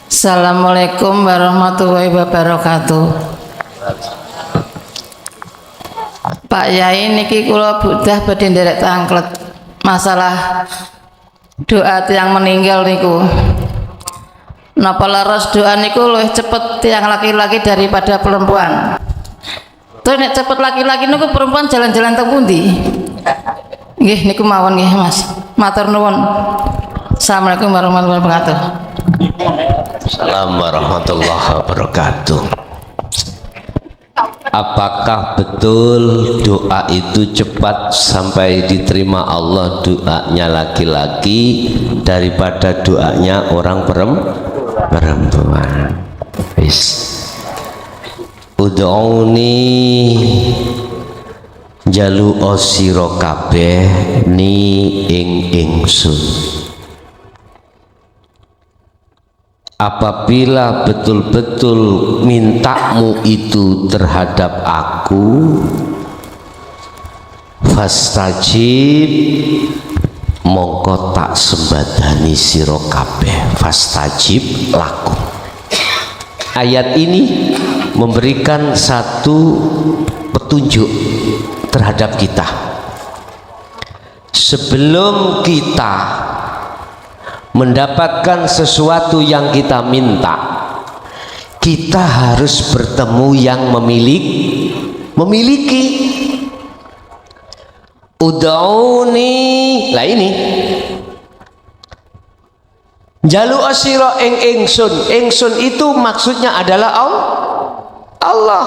Assalamualaikum warahmatullahi wabarakatuh. Pak Yai niki kula budah badhe nderek tangklet masalah doa tiang meninggal niku. Napa leres doa niku luwih cepet tiang laki-laki daripada perempuan. Terus nek cepet laki-laki niku perempuan jalan-jalan teng pundi? Nggih niku mawon nggih Mas. Matur nuwun. Assalamualaikum warahmatullahi wabarakatuh. Assalamualaikum warahmatullahi wabarakatuh. Apakah betul doa itu cepat sampai diterima Allah doanya laki-laki daripada doanya orang perempuan? Wis. Ud'uni jalu sira kabeh ni ing ingsun. Apabila betul-betul mintamu itu terhadap aku, fastajib, mongko tak sembadani sira kabeh, fastajib lakum. Ayat ini memberikan satu petunjuk terhadap kita. Sebelum kita mendapatkan sesuatu yang kita minta, kita harus bertemu yang memiliki. Ud'uni, lah ini jalu asira ing ingsun itu maksudnya adalah Allah.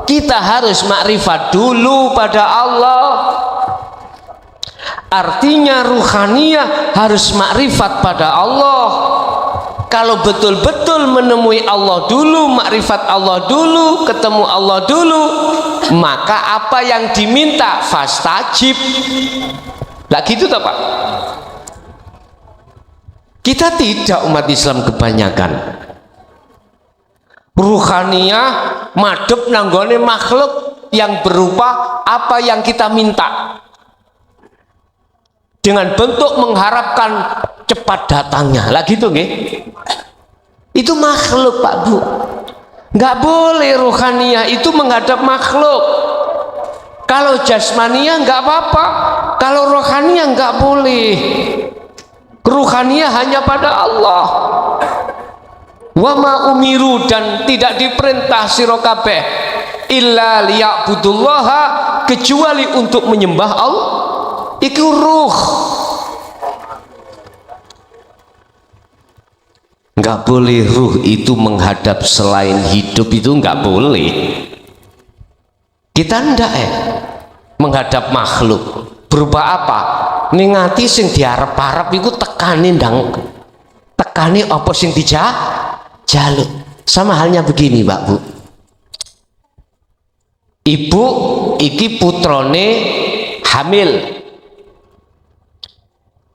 Kita harus makrifat dulu pada Allah. Artinya ruhaniyah harus makrifat pada Allah. Kalau betul-betul menemui Allah dulu, makrifat Allah dulu, ketemu Allah dulu, maka apa yang diminta fastajib. Lah gitu toh Pak? Kita tidak, umat Islam kebanyakan ruhaniyah madhep nanggone makhluk yang berupa apa yang kita minta, dengan bentuk mengharapkan cepat datangnya. Lah gitu nggih. Itu makhluk Pak Bu. Nggak boleh ruhaniyah itu menghadap makhluk. Kalau jasmaniyah nggak apa-apa, kalau rohaniyah nggak boleh. Ruhaniyah hanya pada Allah. Wa ma umiru, dan tidak diperintah sira kabeh illa liya'budullaha, kecuali untuk menyembah Allah. Itu ruh. Nggak boleh ruh itu menghadap selain hidup, itu nggak boleh. Kita ndak menghadap makhluk. Berupa apa? Ningati sing diarep-arep iku tekani ndang. Tekani apa sing dijaluk. Sama halnya begini, Mbak Bu. Ibu iki putrone hamil.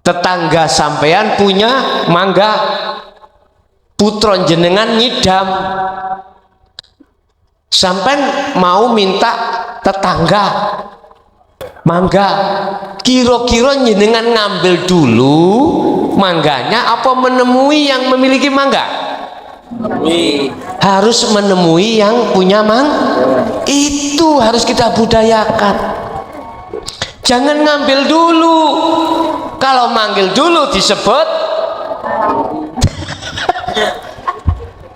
Tetangga sampean punya mangga, putron jenengan nyidam, sampean mau minta tetangga mangga, kira-kira jenengan ngambil dulu mangganya apa menemui yang memiliki mangga? Harus menemui yang punya itu harus kita budayakan. Jangan ngambil dulu. Kalau manggil dulu disebut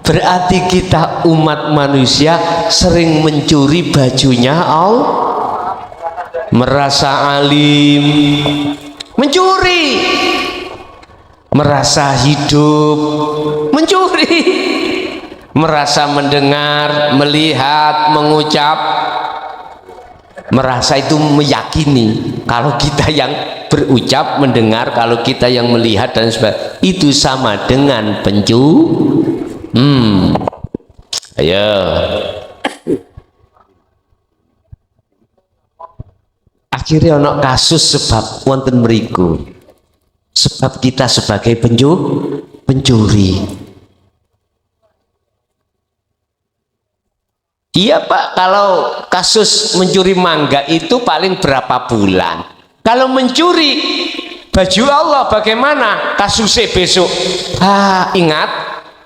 berarti kita umat manusia sering mencuri bajunya Allah. Merasa alim, mencuri. Merasa hidup, mencuri. Merasa mendengar, melihat, mengucap, merasa itu meyakini. Kalau kita yang berucap, mendengar, kalau kita yang melihat dan sebagainya, itu sama dengan ayo. Akhirnya ono kasus sebab wonten mriku. Sebab kita sebagai pencuri. Iya Pak, kalau kasus mencuri mangga itu paling berapa bulan. Kalau mencuri baju Allah bagaimana kasusnya besok? Ingat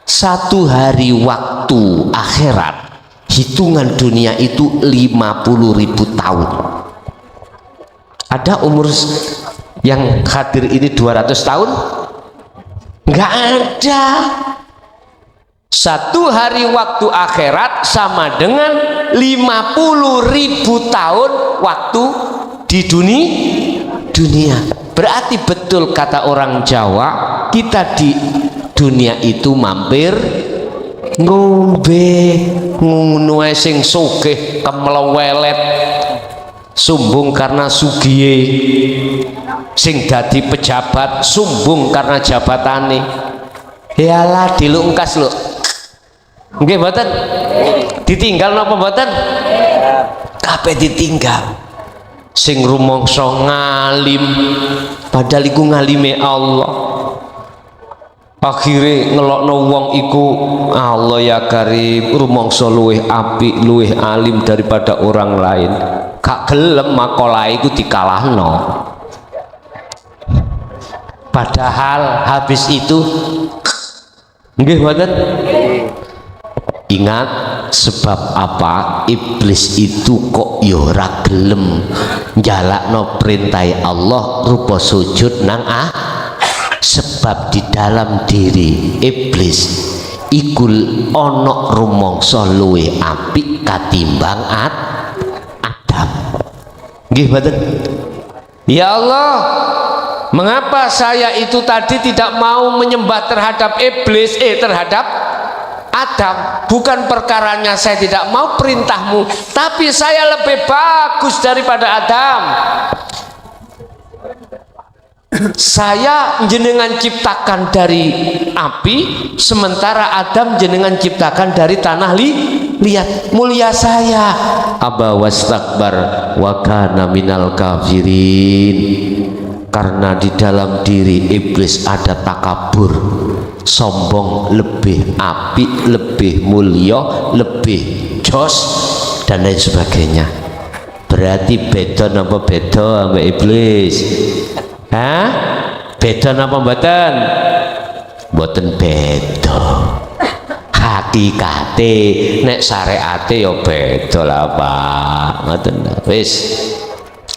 Satu hari waktu akhirat, hitungan dunia itu 50.000 tahun. Ada umur yang hadir ini 200 tahun? Enggak ada. Satu hari waktu akhirat sama dengan 50.000 tahun waktu di dunia. Berarti betul kata orang Jawa, kita di dunia itu mampir ngombe, ngono ae sing sugih kemlewelet, sumbung karena sugiye, sing dadi pejabat sumbung karena jabatane. Yalah dilungkas lho. Nggih mboten? Ditinggal napa mboten? Kabeh ditinggal. Sing rumangsa ngalim padahal iku ngalime Allah. Akhire ngelokno wong iku, Allah ya Karim, rumangsa luweh apik, luweh alim daripada orang lain. Gak gelem makalah iku dikalahno. Padahal habis itu nggih mboten? Ingat sebab apa iblis itu kok ya ora gelem njalakno perintah Allah rupa sujud nang sebab di dalam diri iblis ikul ono rumangsa luwe apik katimbang Adam. Nggih mboten? Ya Allah, mengapa saya itu tadi tidak mau menyembah terhadap iblis terhadap Adam? Bukan perkaranya saya tidak mau perintahmu, tapi saya lebih bagus daripada Adam. Saya jenengan ciptakan dari api, sementara Adam jenengan ciptakan dari tanah liat. Mulia saya. Aba wastakbar wa kana minal kafirin. Karena di dalam diri iblis ada takabur, sombong, lebih api, lebih mulia, lebih jos dan lain sebagainya. Berarti beda napa beda sama iblis? Hah? Beda napa mboten? Mboten beda. Hakikate nek syariate ya beda lah Pak. Ngoten wis.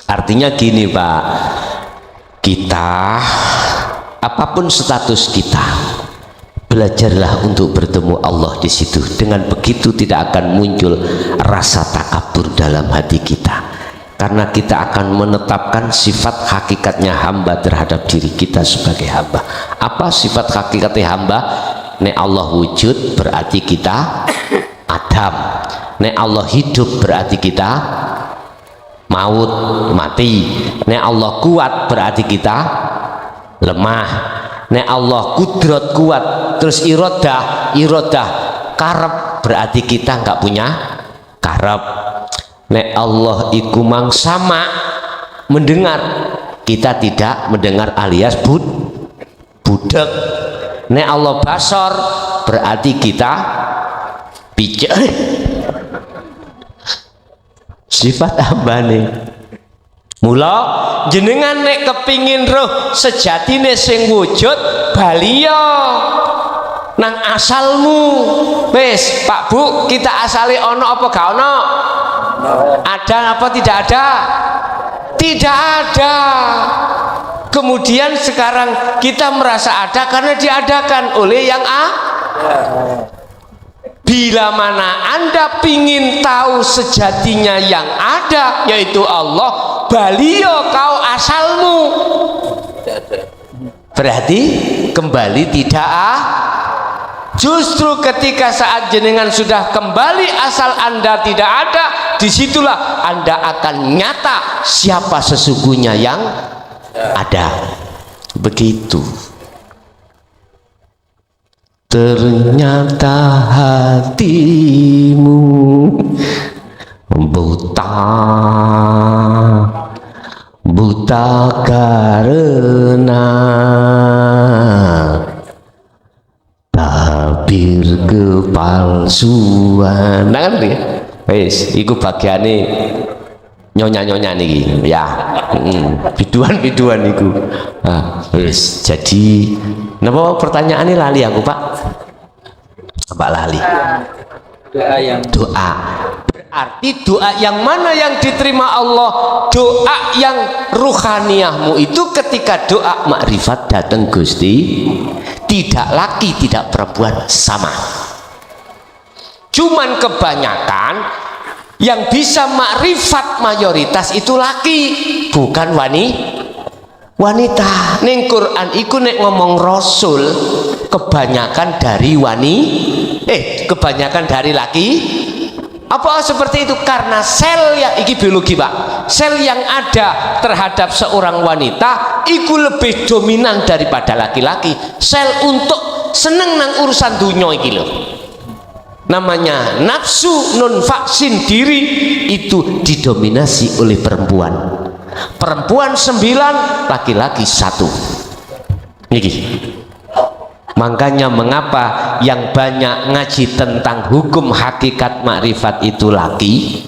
Artinya gini Pak. Kita apapun status kita, belajarlah untuk bertemu Allah di situ. Dengan begitu tidak akan muncul rasa takabur dalam hati kita, karena kita akan menetapkan sifat hakikatnya hamba terhadap diri kita sebagai hamba. Apa sifat hakikatnya hamba? Nek Allah wujud berarti kita Adam. Nek Allah hidup berarti kita maut, mati. Nek Allah kuat berarti kita lemah. Nek Allah kudrat kuat, terus irodah karep berarti kita nggak punya karep. Nek Allah iku mangsama mendengar, kita tidak mendengar alias budek. Nek Allah basor berarti kita pijak. Sifat hambane. Mula jenengan nek kepingin roh sejatine sing wujud baliya nang asalmu. Wis Pak Bu, kita asale ono apa gak ono? Ada apa tidak ada? Tidak ada. Kemudian sekarang kita merasa ada karena diadakan oleh yang Bila mana Anda pingin tahu sejatinya yang ada, yaitu Allah, baliyo kau asalmu. Berarti kembali tidak Justru ketika saat jenengan sudah kembali asal Anda tidak ada, disitulah Anda akan nyata siapa sesungguhnya yang ada. Begitu. Ternyata hatimu buta karena tabir kepalsuan. Nah kan ya, wis iku bagiane nyonya niki ya. Biduan iku. Nah, wis jadi napa pertanyaane lali aku, Pak? Mbak lali. Doa. Berarti doa yang mana yang diterima Allah? Doa yang ruhaniyahmu itu ketika doa makrifat datang Gusti, tidak laki tidak perempuan sama. Cuman kebanyakan yang bisa makrifat mayoritas itu laki, bukan wanita. Ning Quran iku nek ngomong rasul kebanyakan dari kebanyakan dari laki. Apa seperti itu? Karena sel yang iki biologi Pak, sel yang ada terhadap seorang wanita itu lebih dominan daripada laki-laki. Sel untuk seneng nang urusan dunia iki lho, namanya nafsu non vaksin diri, itu didominasi oleh perempuan. Perempuan 9, laki-laki 1. Niki. Makanya mengapa yang banyak ngaji tentang hukum hakikat makrifat itu laki?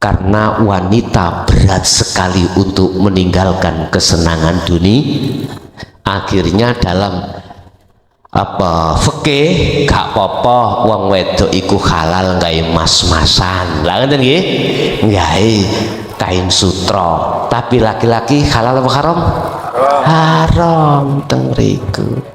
Karena wanita berat sekali untuk meninggalkan kesenangan dunia. Akhirnya dalam fikih gak apa-apa wong wedok iku halal gawe mas-masan. Lah ngoten nggih? Gawe kain sutra. Tapi laki-laki halal apa haram? Haram teng mriku.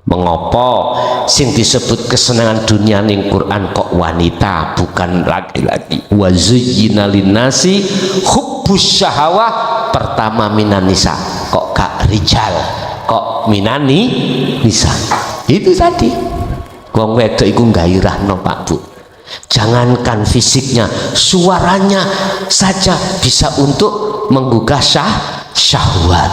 Mengapa sing disebut kesenangan dunia ning Quran kok wanita bukan laki-laki? Wa zuyyina linnasi hubbus syahawah pertama minan nisa, kok gak rijal, kok minani nisa. Itu tadi wong wedok iku gairahno Pak Bu. Jangankan fisiknya, suaranya saja bisa untuk menggugah syahwat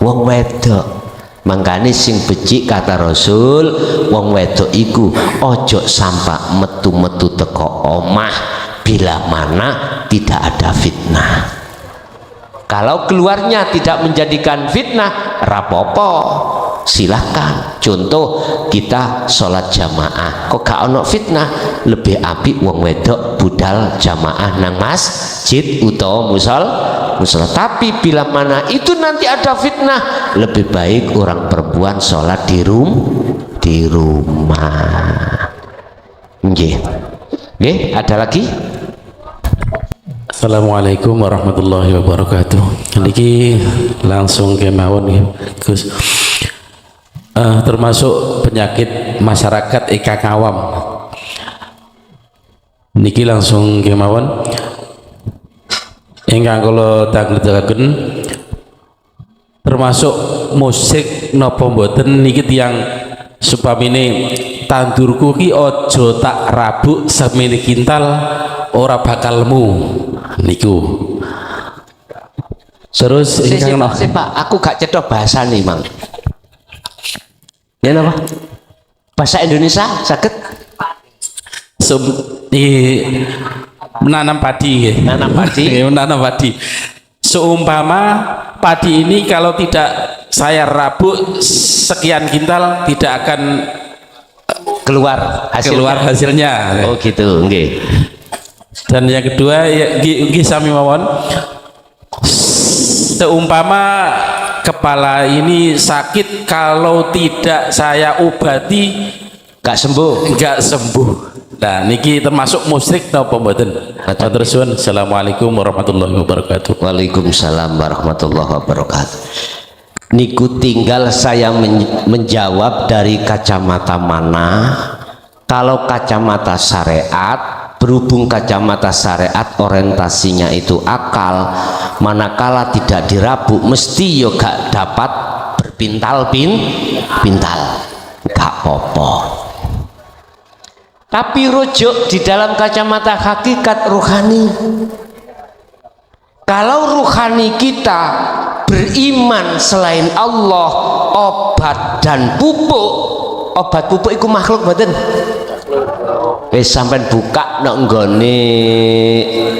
wong wedok. Mangkane sing becik kata Rasul, wong wedok iku ojo sampai metu-metu teko omah bila mana tidak ada fitnah. Kalau keluarnya tidak menjadikan fitnah, rapopo, silahkan. Contoh kita sholat jamaah, kok gak ono fitnah, lebih apik wong wedok budal jamaah nang masjid utawa musola. Tapi bila mana itu nanti ada fitnah, lebih baik orang perempuan sholat di rumah. Nggih. Nggih, ada lagi? Assalamualaikum warahmatullahi wabarakatuh. Niki langsung kemawon ya, Gus. Termasuk penyakit masyarakat ikang awam. Niki langsung kemawon. Ingkang kula tanglet-tanglet termasuk musik napa mboten niki tiyang supamine tandurku ki aja tak rabuk semene kintal ora bakal lemu niku. Terus ingkang Pak, aku gak cetok bahasa nih Mang. Ya napa? Bahasa Indonesia saged? Menanam padi, menanam padi. Seumpama padi ini kalau tidak saya rabuk sekian kintal tidak akan keluar hasilnya. Oh gitu, nggih. Dan yang kedua ya nggih sami mawon. Seumpama kepala ini sakit, kalau tidak saya obati gak sembuh. Nah niki termasuk musyrik napa mboten? Matur suwun. Assalamualaikum warahmatullahi wabarakatuh. Waalaikumsalam warahmatullahi wabarakatuh. Niku tinggal saya menjawab dari kacamata mana. Kalau kacamata syariat, berhubung kacamata syariat orientasinya itu akal, manakala tidak dirabuk mesti yo gak dapat berpintal-pintal, gak popo. Tapi rujuk di dalam kacamata hakikat ruhani. Kalau ruhani kita beriman selain Allah, obat dan pupuk, obat pupuk itu makhluk mboten? Wis sampean buka nek nggone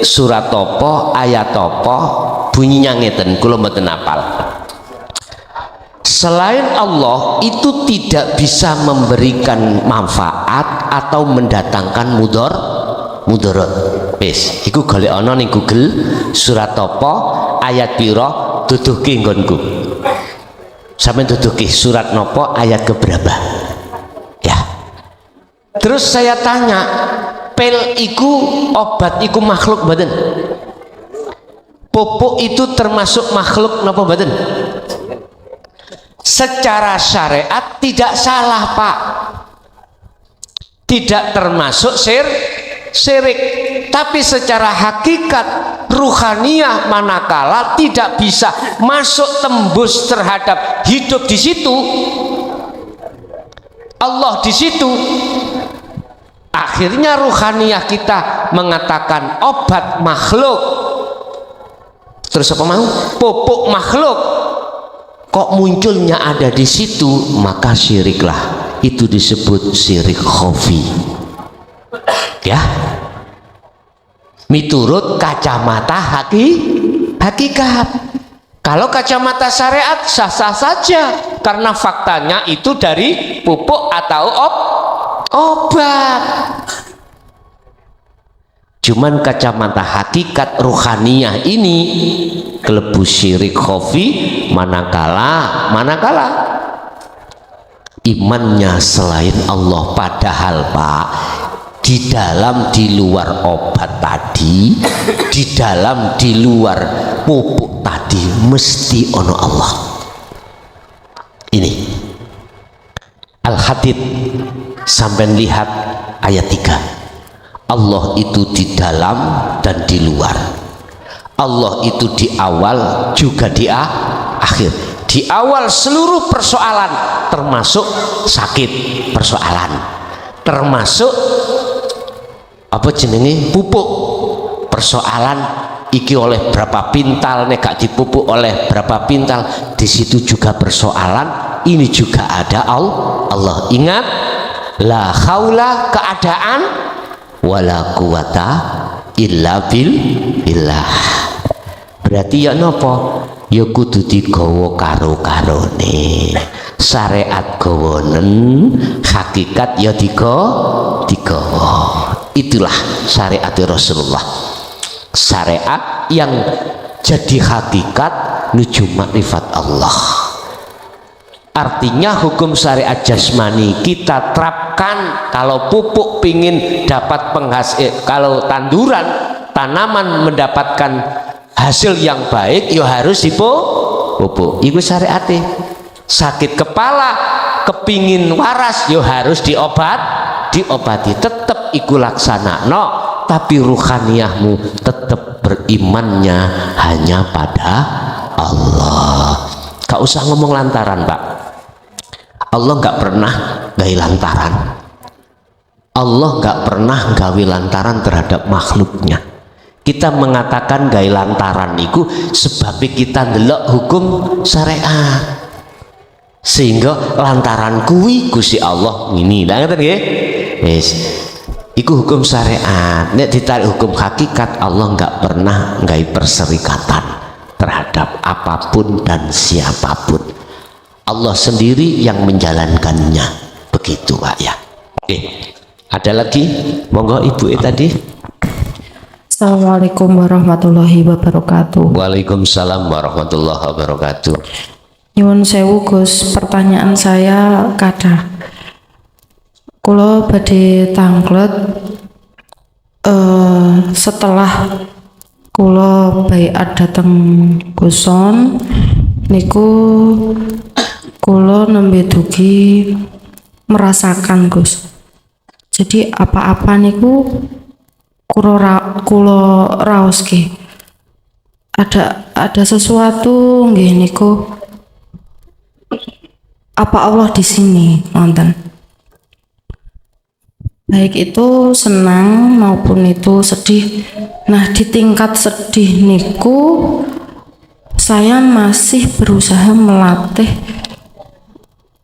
surat apa, ayat apa, bunyinya ngeten, kula mboten hafal. Selain Allah itu tidak bisa memberikan manfaat atau mendatangkan mudarat. Wis, iku golek ana ning Google surat apa, ayat pira, duduhke nggonku. Sampeyan duduhke surat napa, ayat keberapa. Ya. Terus saya tanya, pil iku obat iku makhluk mboten? Pupuk itu termasuk makhluk napa mboten? Secara syariat tidak salah, Pak. Tidak termasuk syirik. Tapi secara hakikat ruhaniyah manakala tidak bisa masuk tembus terhadap hidup di situ, Allah di situ, akhirnya ruhaniyah kita mengatakan obat makhluk, terus apa mau? Pupuk makhluk, kok munculnya ada di situ, maka syiriklah. Itu disebut syirik khafi. Ya, miturut kacamata hakikat. Kalau kacamata syariat sah-sah saja, karena faktanya itu dari pupuk atau obat. Cuman kacamata hakikat ruhaniyah ini kelebu syirik khafi manakala imannya selain Allah. Padahal Pak, di dalam di luar obat tadi, di dalam di luar pupuk tadi mesti ono Allah. Ini Al-Hadid, sampai lihat ayat 3. Allah itu di dalam dan di luar. Allah itu di awal juga di akhir. Di awal seluruh persoalan, termasuk sakit persoalan, termasuk apa jenenge pupuk persoalan iki oleh berapa pintal, nek gak dipupuk oleh berapa pintal, di situ juga persoalan. Ini juga ada Allah. Ingat, la haula, keadaan, wala quwata illa billah. Berarti ya nopo? Ya kudu digawa karo-karone. Syariat gawanen, hakikat ya digawa. Itulah syariat Rasulullah. Syariat yang jadi hakikat menuju makrifat Allah. Artinya hukum syariat jasmani kita terapkan. Kalau pupuk pingin dapat penghasil, kalau tanduran tanaman mendapatkan hasil yang baik, ya harus dipupuk. Itu syariatnya. Sakit kepala kepingin waras, ya harus diobati. Tetap iku laksana no, tapi ruhaniyahmu tetap berimannya hanya pada Allah. Gak usah ngomong lantaran, Pak. Allah gak pernah gawe lantaran. Allah gak pernah gawe lantaran terhadap makhluknya. Kita mengatakan gawe lantaran itu sebab kita ndelok hukum syariat, sehingga lantaran kuwi Gusti Allah ini. Lah ngoten nggih? Wis. Iku hukum syariat. Nek ditarik hukum hakikat, Allah enggak pernah gawe perserikatan terhadap apapun dan siapapun. Allah sendiri yang menjalankannya. Begitu, Pak ya. Oke. Ada lagi? Monggo Ibu tadi. Assalamualaikum warahmatullahi wabarakatuh. Waalaikumsalam warahmatullahi wabarakatuh. Nyuwun sewu Gus, pertanyaan saya kadah. Kula badhe tanglet setelah kula baiat dateng Guson niku kula nembe dugi merasakan Gus. Jadi apa-apa niku kulo raoske ada sesuatu nggih niku, apa Allah di sini nonton, baik itu senang maupun itu sedih. Nah di tingkat sedih niku saya masih berusaha melatih,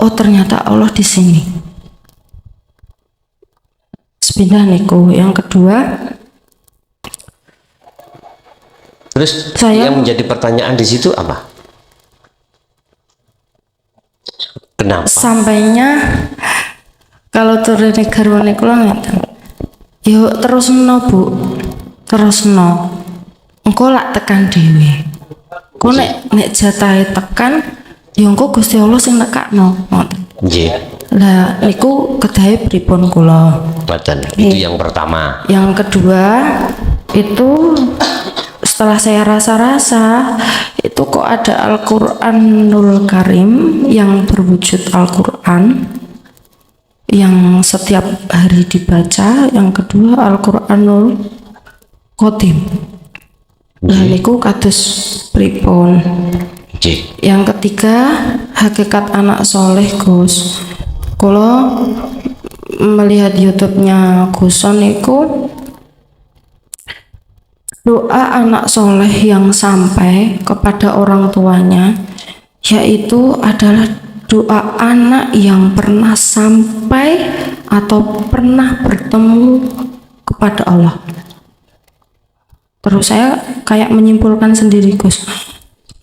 oh ternyata Allah di sini. Sepindah niku. Yang kedua, terus saya, yang menjadi pertanyaan di situ apa? Kenapa? Sampainya kalau turun garwane kula ngeten. Yo terusno Bu. Terusno. Engko lak tekan dhewe. Kok nek jatahe tekan, ya engko Gusti Allah sing nekakno. Ngoten. Nggih. Lah niku kedahe pripun kula? Badan itu yang pertama. Yang kedua itu setelah saya rasa-rasa itu kok ada Al-Qur'anul Karim yang berwujud Al-Qur'an yang setiap hari dibaca. Yang kedua Al-Qur'anul Qadim. Nah niku kados pripun? Yang ketiga hakikat anak soleh Gus. Kalau melihat YouTube-nya Guson itu doa anak soleh yang sampai kepada orang tuanya, yaitu adalah doa anak yang pernah sampai atau pernah bertemu kepada Allah. Terus saya kayak menyimpulkan sendiri Gus,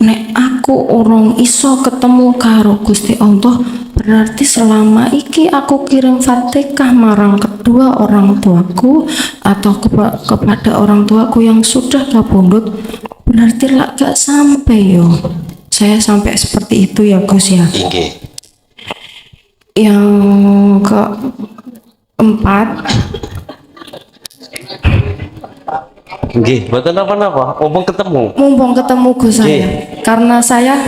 nek aku orang iso ketemu karo Gusti Allah, berarti selama iki aku kirim Fatihah marang kedua orang tuaku atau kepada orang tuaku yang sudah kapundhut, berarti lah gak sampai yo. Saya sampai seperti itu ya Gus ya. Yang keempat, Nggih, mboten napa-napa, mumpung ketemu Gus saya. Karena saya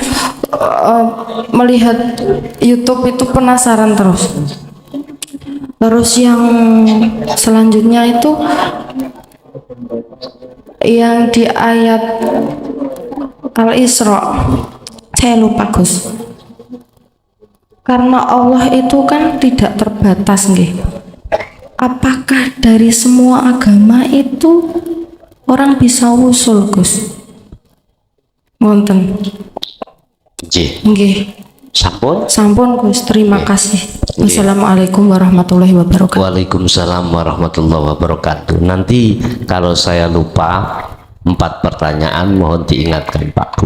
melihat YouTube itu penasaran terus. Terus yang selanjutnya itu yang di ayat Al-Isra, saya lupa Gus. Karena Allah itu kan tidak terbatas nggih. Apakah dari semua agama itu orang bisa wusul Gus? Wonten. Nggih. Sampun Gus, terima kasih. Assalamualaikum warahmatullahi wabarakatuh. Waalaikumsalam warahmatullahi wabarakatuh. Nanti kalau saya lupa 4 pertanyaan mohon diingatkan Pak Bu.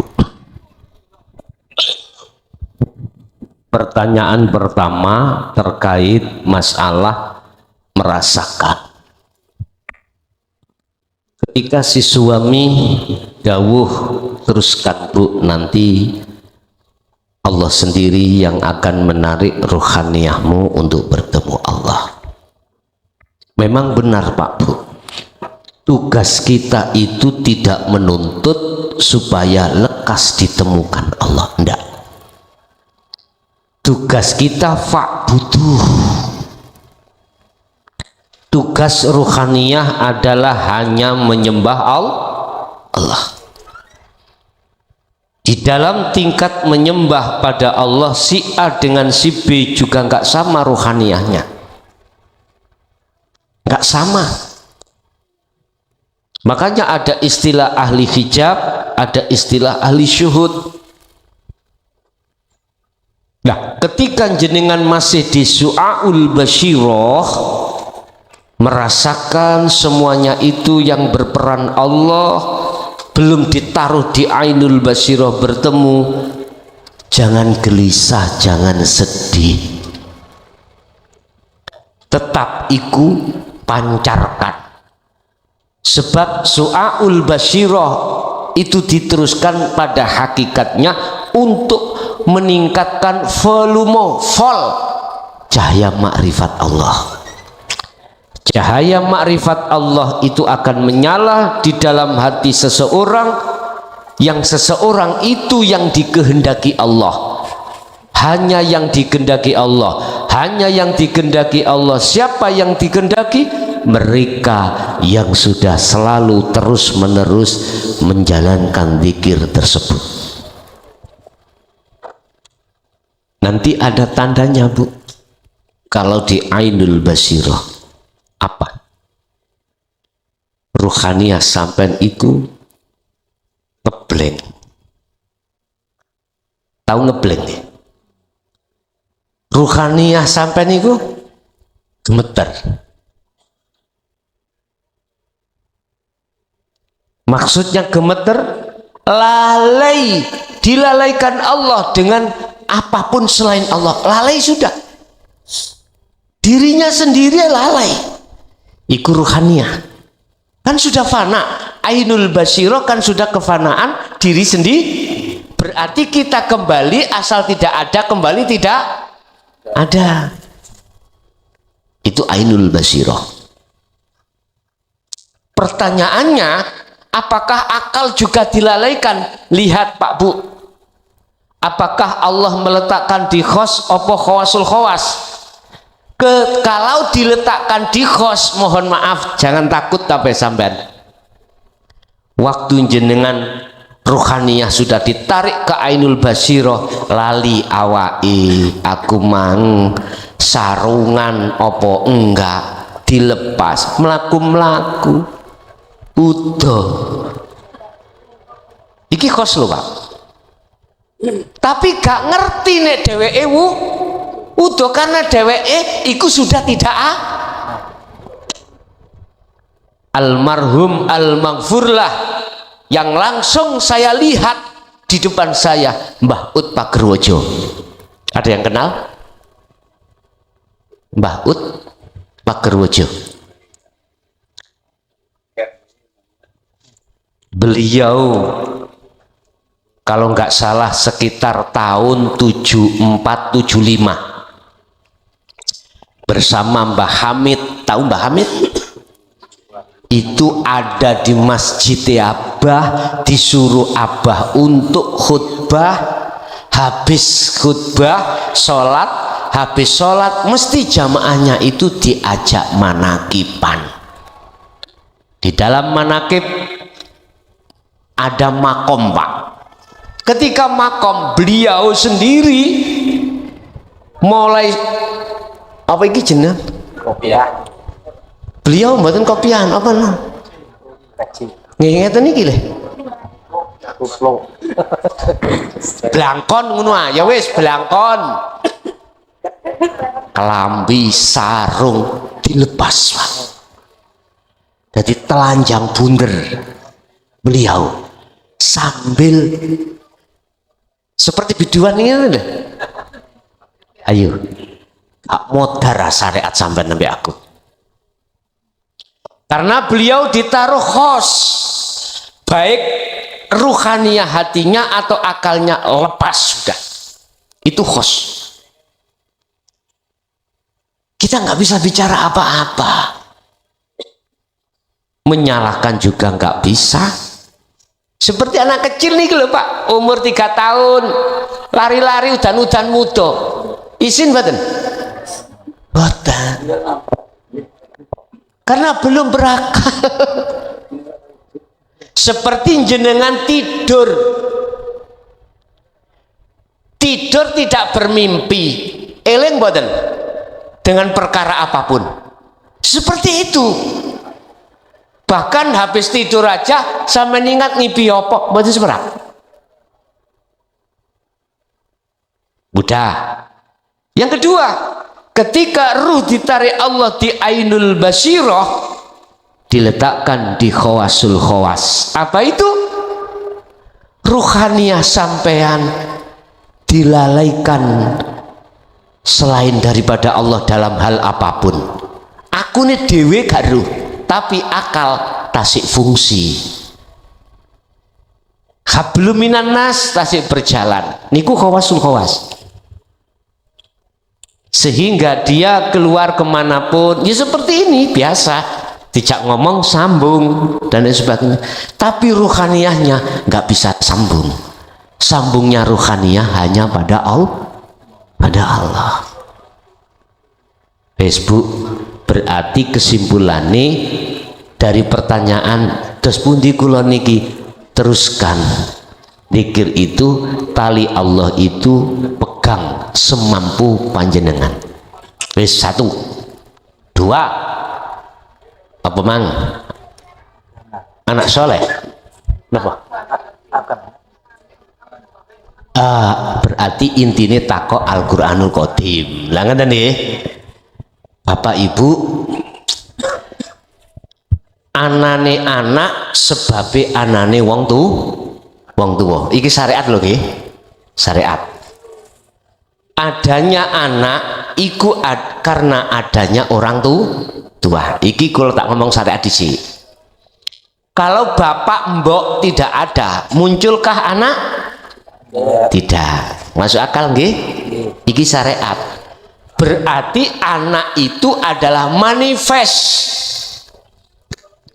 Pertanyaan pertama terkait masalah merasakan. Ketika si suami dawuh, teruskan Bu, nanti Allah sendiri yang akan menarik ruhaniyahmu untuk bertemu Allah. Memang benar Pak Bu, tugas kita itu tidak menuntut supaya lekas ditemukan Allah, enggak. Tugas kita fa'buduh. Tugas ruhaniyah adalah hanya menyembah Allah. Di dalam tingkat menyembah pada Allah, si A dengan si B juga nggak sama ruhaniyahnya, nggak sama. Makanya ada istilah ahli hijab, ada istilah ahli syuhud. Nah, ketika jenengan masih di su'aul basyirah, merasakan semuanya itu yang berperan Allah, belum ditaruh di ainul basyirah bertemu, jangan gelisah, jangan sedih, tetap iku pancarkan. Sebab su'aul basyirah itu diteruskan pada hakikatnya untuk meningkatkan volume cahaya makrifat Allah. Cahaya makrifat Allah itu akan menyala di dalam hati seseorang, yang seseorang itu yang dikehendaki Allah, hanya yang dikehendaki Allah, hanya yang dikehendaki Allah. Siapa yang dikehendaki? Mereka yang sudah selalu terus menerus menjalankan zikir tersebut. Nanti ada tandanya Bu, kalau di ainul basirah apa? Ruhaniyah sampean itu ngeblank. Tahu ngeblank ya? Ruhaniyah sampean itu gemeter. Maksudnya gemeter, lalai, dilalaikan Allah dengan apapun selain Allah. Lalai sudah, dirinya sendiri lalai. Iku ruhaniyah kan sudah fana. Ainul basyirah kan sudah kefanaan diri sendiri. Berarti kita kembali, asal tidak ada kembali tidak ada. Itu ainul basirah. Pertanyaannya, apakah akal juga dilalaikan? Lihat Pak Bu, apakah Allah meletakkan di khos apa khawasul khawas? Kalau diletakkan di khos, mohon maaf, jangan takut tapi sampean. Waktu jenengan ruhaniyah sudah ditarik ke ainul basirah, lali awai, aku mang sarungan opo enggak dilepas, melaku udah iki khos lho Pak, tapi gak ngerti nek dheweke udah, karena dheweke iku sudah tidak almarhum almaghfurlah yang langsung saya lihat di depan saya, Mbah Ut Pagerwojo. Ada yang kenal Mbah Ut Pagerwojo? Beliau kalau nggak salah sekitar tahun 74-75 bersama Mbah Hamid. Tahu Mbah Hamid? Itu ada di masjid Abah, disuruh Abah untuk khutbah. Habis khutbah sholat, habis sholat mesti jamaahnya itu diajak manakiban. Di dalam manakib ada makom Pak. Ketika makom, beliau sendiri mulai apa iki jeneng? Kopiah. Beliau mboten kopian apa nah? Ngeten iki lho. Blangkon ngono ah, ya wis blangkon. Kelambi sarung dilepas Pak. Jadi telanjang bunder beliau sambil seperti biduan ini lho. Ayo, gak modar syariat sampai nabi aku. Karena beliau ditaruh khos, baik ruhaniyah hatinya atau akalnya lepas sudah. Itu khos. Kita nggak bisa bicara apa-apa. Menyalahkan juga nggak bisa. Seperti anak kecil nih lho Pak, umur 3 tahun, lari-lari udan-udan muda. Izin mboten? Mboten. Karena belum berakal. Seperti jenengan tidur tidak bermimpi, eling mboten dengan perkara apapun. Seperti itu. Bahkan habis tidur aja sampe ingat ngipi apa mboten semerap. Mudah. Yang kedua, ketika ruh ditarik Allah di ainul basirah, diletakkan di khawasul khawas. Apa itu? Ruhaniyah sampean dilalaikan selain daripada Allah dalam hal apapun. Aku nih dewe gak ruh, tapi akal tasik fungsi. Hablum minan nas tasik berjalan. Niku khawasul khawas. Sehingga dia keluar kemanapun ya seperti ini biasa, tidak ngomong sambung dan lain sebagainya, tapi ruhaniyahnya nggak bisa sambung. Sambungnya ruhaniyah hanya pada Allah. Facebook berarti kesimpulannya dari pertanyaan terus pundi kula niki, teruskan zikir itu, tali Allah itu pegang semampu panjenengan. Wis 1, 2, apa mang? Anak soleh. Napa? Berarti intinya takok Al-Qur'anul Qadim. Lah ngeten nggih. Bapak Ibu, anane anak sebabe anane wong tuwa. Iki syariat lho nggih. Syariat. Adanya anak iku karena adanya orang tua. Iki kalau tak ngomong syariat dhisik. Kalau bapak mbok tidak ada, munculkah anak? Tidak. Masuk akal nggih? Iki syariat. berarti anak itu adalah manifest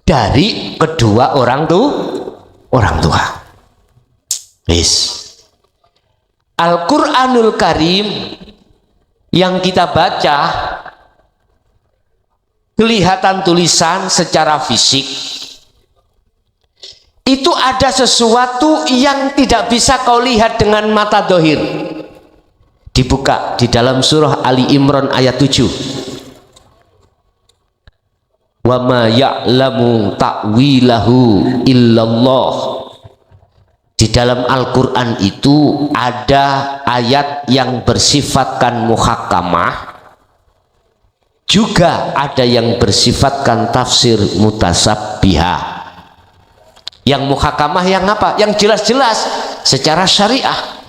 dari kedua orang tua. Yes. Al-Quranul Karim yang kita baca, kelihatan tulisan secara fisik, itu ada sesuatu yang tidak bisa kau lihat dengan mata dohir. Dibuka di dalam surah Ali Imran ayat 7. Wa ma ya'lamu ta'wilahu illallah. Di dalam Al-Quran itu ada ayat yang bersifatkan muhakkamah, juga ada yang bersifatkan tafsir mutasabbihah. Yang muhakkamah yang apa? Yang jelas-jelas secara syariah.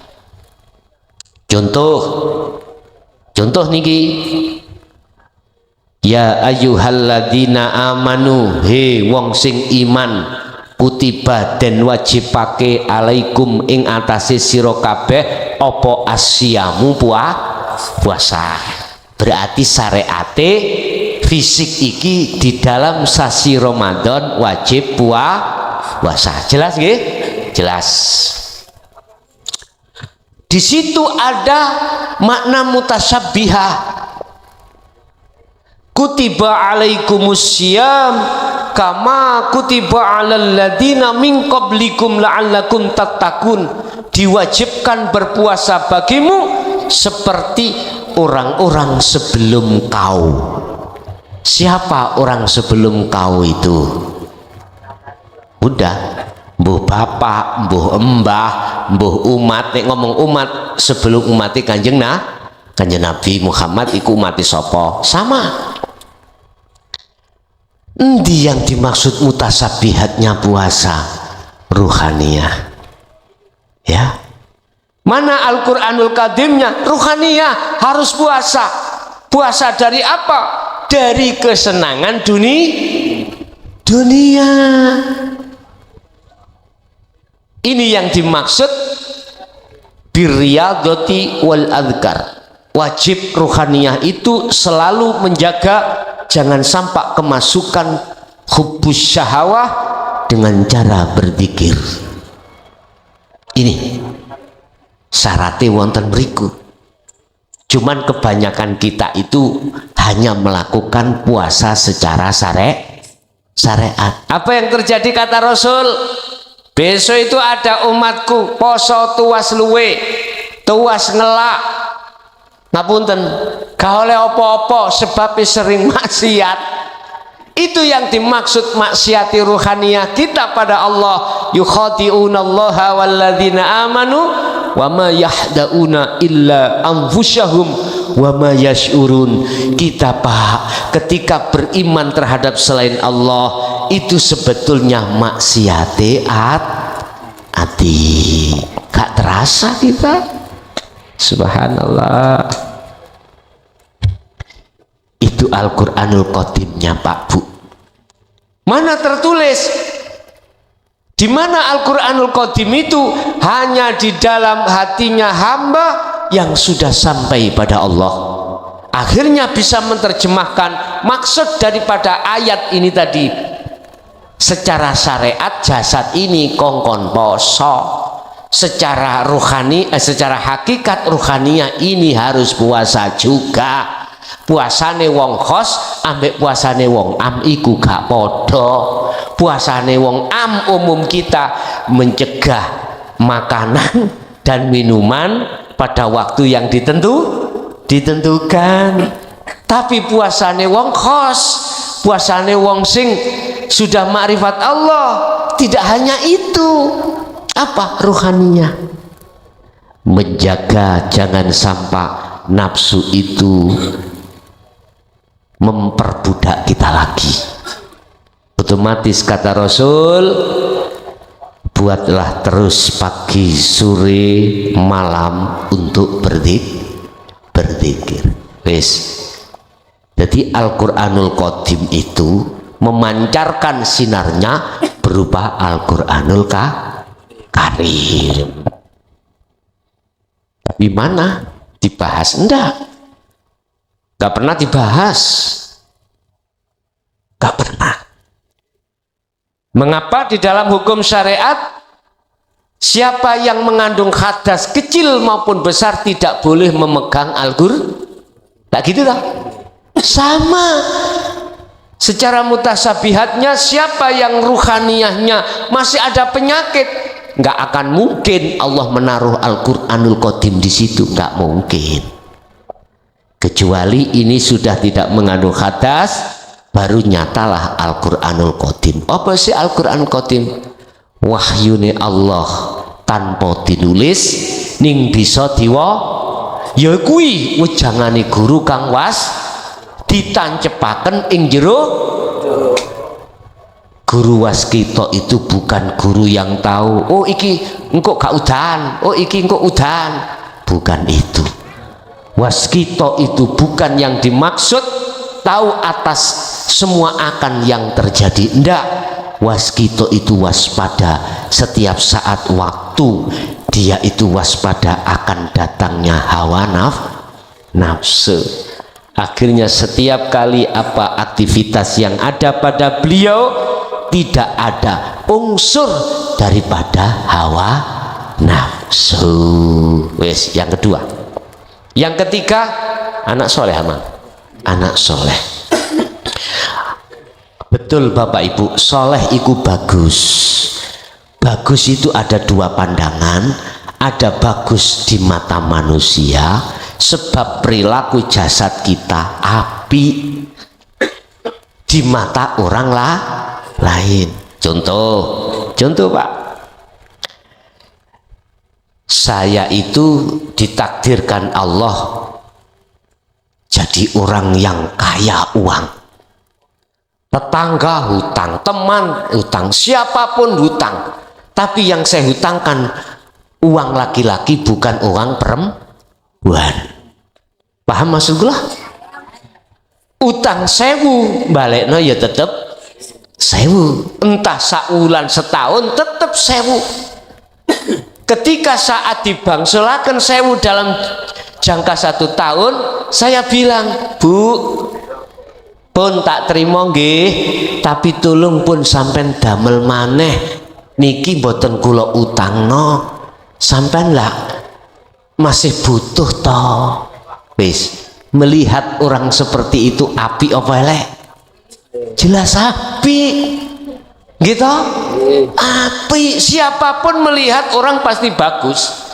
Contoh niki, ya ayyuhalladzina amanu, he wong sing iman, kutiba den wajibake alaikum ing atase sira kabeh apa asyamu puasa. Berarti syariate fisik iki di dalam sasi Ramadan wajib puasa. Jelas nggih? Jelas. Di situ ada makna mutasabbihah. Kutiba alaikumusiyam kama kutiba alal ladina min qablikum la'allakum tattaqun. Diwajibkan berpuasa bagimu seperti orang-orang sebelum kau. Siapa orang sebelum kau itu? Udah, mbuh bapak, mbuh embah, mbuh umat. Nek ngomong umat, sebelum umati Kanjeng Nabi Muhammad iku umati sapa? Sama. Endi yang dimaksud mutasabihatnya puasa? Ruhaniyah. Ya. Mana Al-Qur'anul Kadimnya? Ruhaniyah, harus puasa. Puasa dari apa? Dari kesenangan dunia. Ini yang dimaksud birriyadati wal adhkar. Wajib ruhaniyah itu selalu menjaga jangan sampai kemasukan hubbus syahawah dengan cara berzikir. Ini syaratnya wonten mriku. Cuman kebanyakan kita itu hanya melakukan puasa secara syariat. Apa yang terjadi kata Rasul? Besok itu ada umatku poso tuas luwe, tuas ngelak. Ngapunten, gak oleh apa-apa sebab sering maksiat. Itu yang dimaksud maksiati ruhaniyah kita pada Allah. Yukhadi'unallaha walladzina amanu wa ma yahda'una illa anfusahum wa ma yash'urun. Kita Pak, ketika beriman terhadap selain Allah, itu sebetulnya maksiati hati. Gak terasa kita. Subhanallah. Itu Al-Quranul Qadimnya Pak Bu. Mana tertulis? Di mana Al-Quranul Qadim itu hanya di dalam hatinya hamba yang sudah sampai pada Allah. Akhirnya bisa menerjemahkan maksud daripada ayat ini tadi. Secara syariat jasad ini kongkon poso. Secara ruhani, secara hakikat ruhaniyah ini harus puasa juga. Puasane wong khos ambek puasane wong am iku gak podo. Puasane wong am umum kita mencegah makanan dan minuman pada waktu yang ditentukan. Tapi puasane wong khos, puasane wong sing sudah makrifat Allah, tidak hanya itu. Apa ruhaniyah? Menjaga jangan sampai nafsu itu memperbudak kita lagi. Otomatis kata Rasul, buatlah terus pagi, sore, malam untuk berzikir. Wes. Jadi Al-Quranul Qadim itu memancarkan sinarnya berupa Al-Quranul Karim. Tapi mana dibahas? Enggak. Gak pernah dibahas. Gak pernah. Mengapa di dalam hukum syariat siapa yang mengandung hadas kecil maupun besar tidak boleh memegang Al-Qur'an? Tak gitu tak? Sama. Secara mutasabihatnya siapa yang ruhaniyahnya masih ada penyakit, nggak akan mungkin Allah menaruh Al-Qur'anul Qadim di situ, nggak mungkin. Kecuali ini sudah tidak mengandung hadas, baru nyatalah Al-Qur'anul Qadim. Apa sih Al-Qur'anul Qadim? Wahyune Allah tanpa dinulis ning bisa diwa ya kuwi wejangane guru kang was ditancepaken ing jero. Guru waskita itu bukan guru yang tahu, oh iki engko gak udan, oh iki engko udan, bukan itu. Waskita itu bukan yang dimaksud tahu atas semua akan yang terjadi, enggak. Waskita itu waspada setiap saat waktu, dia itu waspada akan datangnya hawa nafsu. Akhirnya setiap kali apa aktivitas yang ada pada beliau tidak ada unsur daripada hawa nafsu. Wes, yang kedua. Yang ketiga, anak soleh aman. Anak soleh. Betul Bapak Ibu, soleh itu bagus. Bagus itu ada dua pandangan. Ada bagus di mata manusia, sebab perilaku jasad kita api di mata orang lain. Contoh Pak, saya itu ditakdirkan Allah jadi orang yang kaya uang. Tetangga hutang, teman hutang, siapapun hutang, tapi yang saya hutangkan uang laki-laki, bukan uang perempuan. Paham maksudnya? Utang 1000 balekno ya tetep 1000, entah saulan setahun tetep 1000. Ketika saat dibangsulaken 1000 dalam jangka 1 tahun, saya bilang, Bu, pun tak terima nggih, tapi tolong pun sampean damel maneh niki mboten kula utangno, sampean lah masih butuh toh. Wis, melihat orang seperti itu api apa elek? Jelas api. Gitu? Api. Siapapun melihat orang pasti bagus.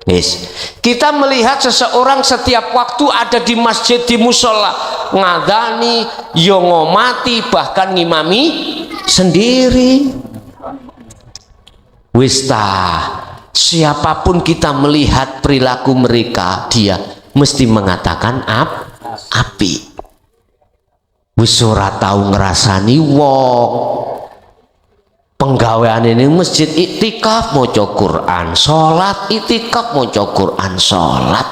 Wis, kita melihat seseorang setiap waktu ada di masjid, di musola, ngadani, yo ngomati, bahkan ngimami sendiri. Wis siapapun kita melihat perilaku mereka, dia mesti mengatakan api. Wis ora tau ngrasani wong. Penggawean ini masjid iktikaf maca Quran, salat iktikaf maca Quran, salat.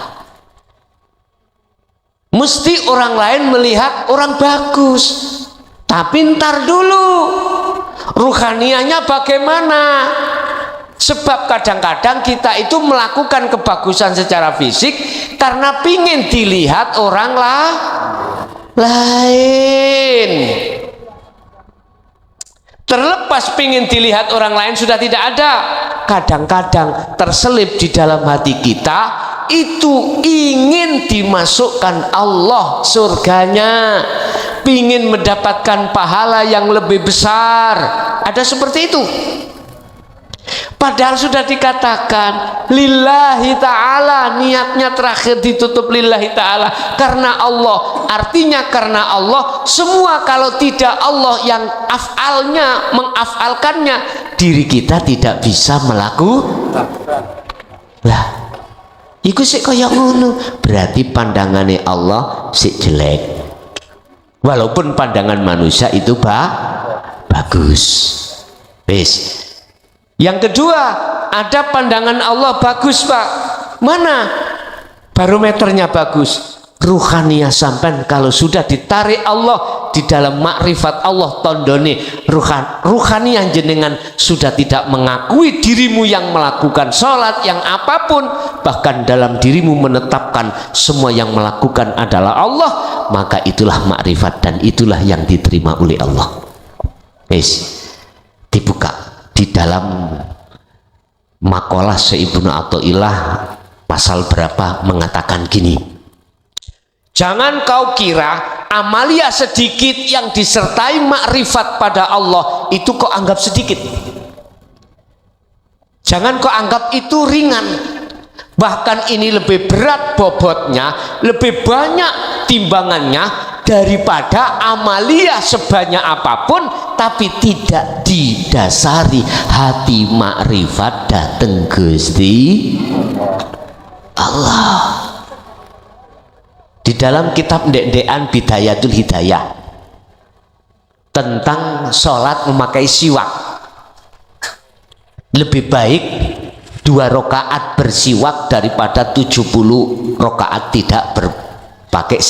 Mesti orang lain melihat orang bagus. Tapi ntar dulu, ruhanianya bagaimana? Sebab kadang-kadang kita itu melakukan kebagusan secara fisik karena pingin dilihat orang lain. Terlepas pingin dilihat orang lain sudah tidak ada. Kadang-kadang terselip di dalam hati kita itu ingin dimasukkan Allah surganya, pingin mendapatkan pahala yang lebih besar. Ada seperti itu. Padahal sudah dikatakan lillahi ta'ala, niatnya terakhir ditutup lillahi ta'ala, karena Allah. Artinya karena Allah, semua kalau tidak Allah yang af'alnya, mengaf'alkannya, diri kita tidak bisa melakukan. Lah, iku sik kaya ngono, berarti pandangannya Allah sik jelek. Walaupun pandangan manusia itu bagus. Wis. Yang kedua, ada pandangan Allah bagus, Pak. Mana barometernya bagus? ruhaniyah sampean kalau sudah ditarik Allah di dalam makrifat Allah tondone ruhaniyah jenengan sudah tidak mengakui dirimu yang melakukan sholat yang apapun, bahkan dalam dirimu menetapkan semua yang melakukan adalah Allah, maka itulah makrifat dan itulah yang diterima oleh Allah. Dibuka di dalam makalah Ibnu Athaillah pasal berapa mengatakan gini, jangan kau kira amalia sedikit yang disertai makrifat pada Allah itu kau anggap sedikit. Jangan kau anggap itu ringan. Bahkan ini lebih berat bobotnya, lebih banyak timbangannya daripada amalia sebanyak apapun tapi tidak didasari hati makrifat dateng Gusti Allah. Di dalam kitab Ndek-ndekan Bidayatul Hidayah tentang sholat memakai siwak, lebih baik 2 rakaat bersiwak daripada 70 rakaat tidak berpakai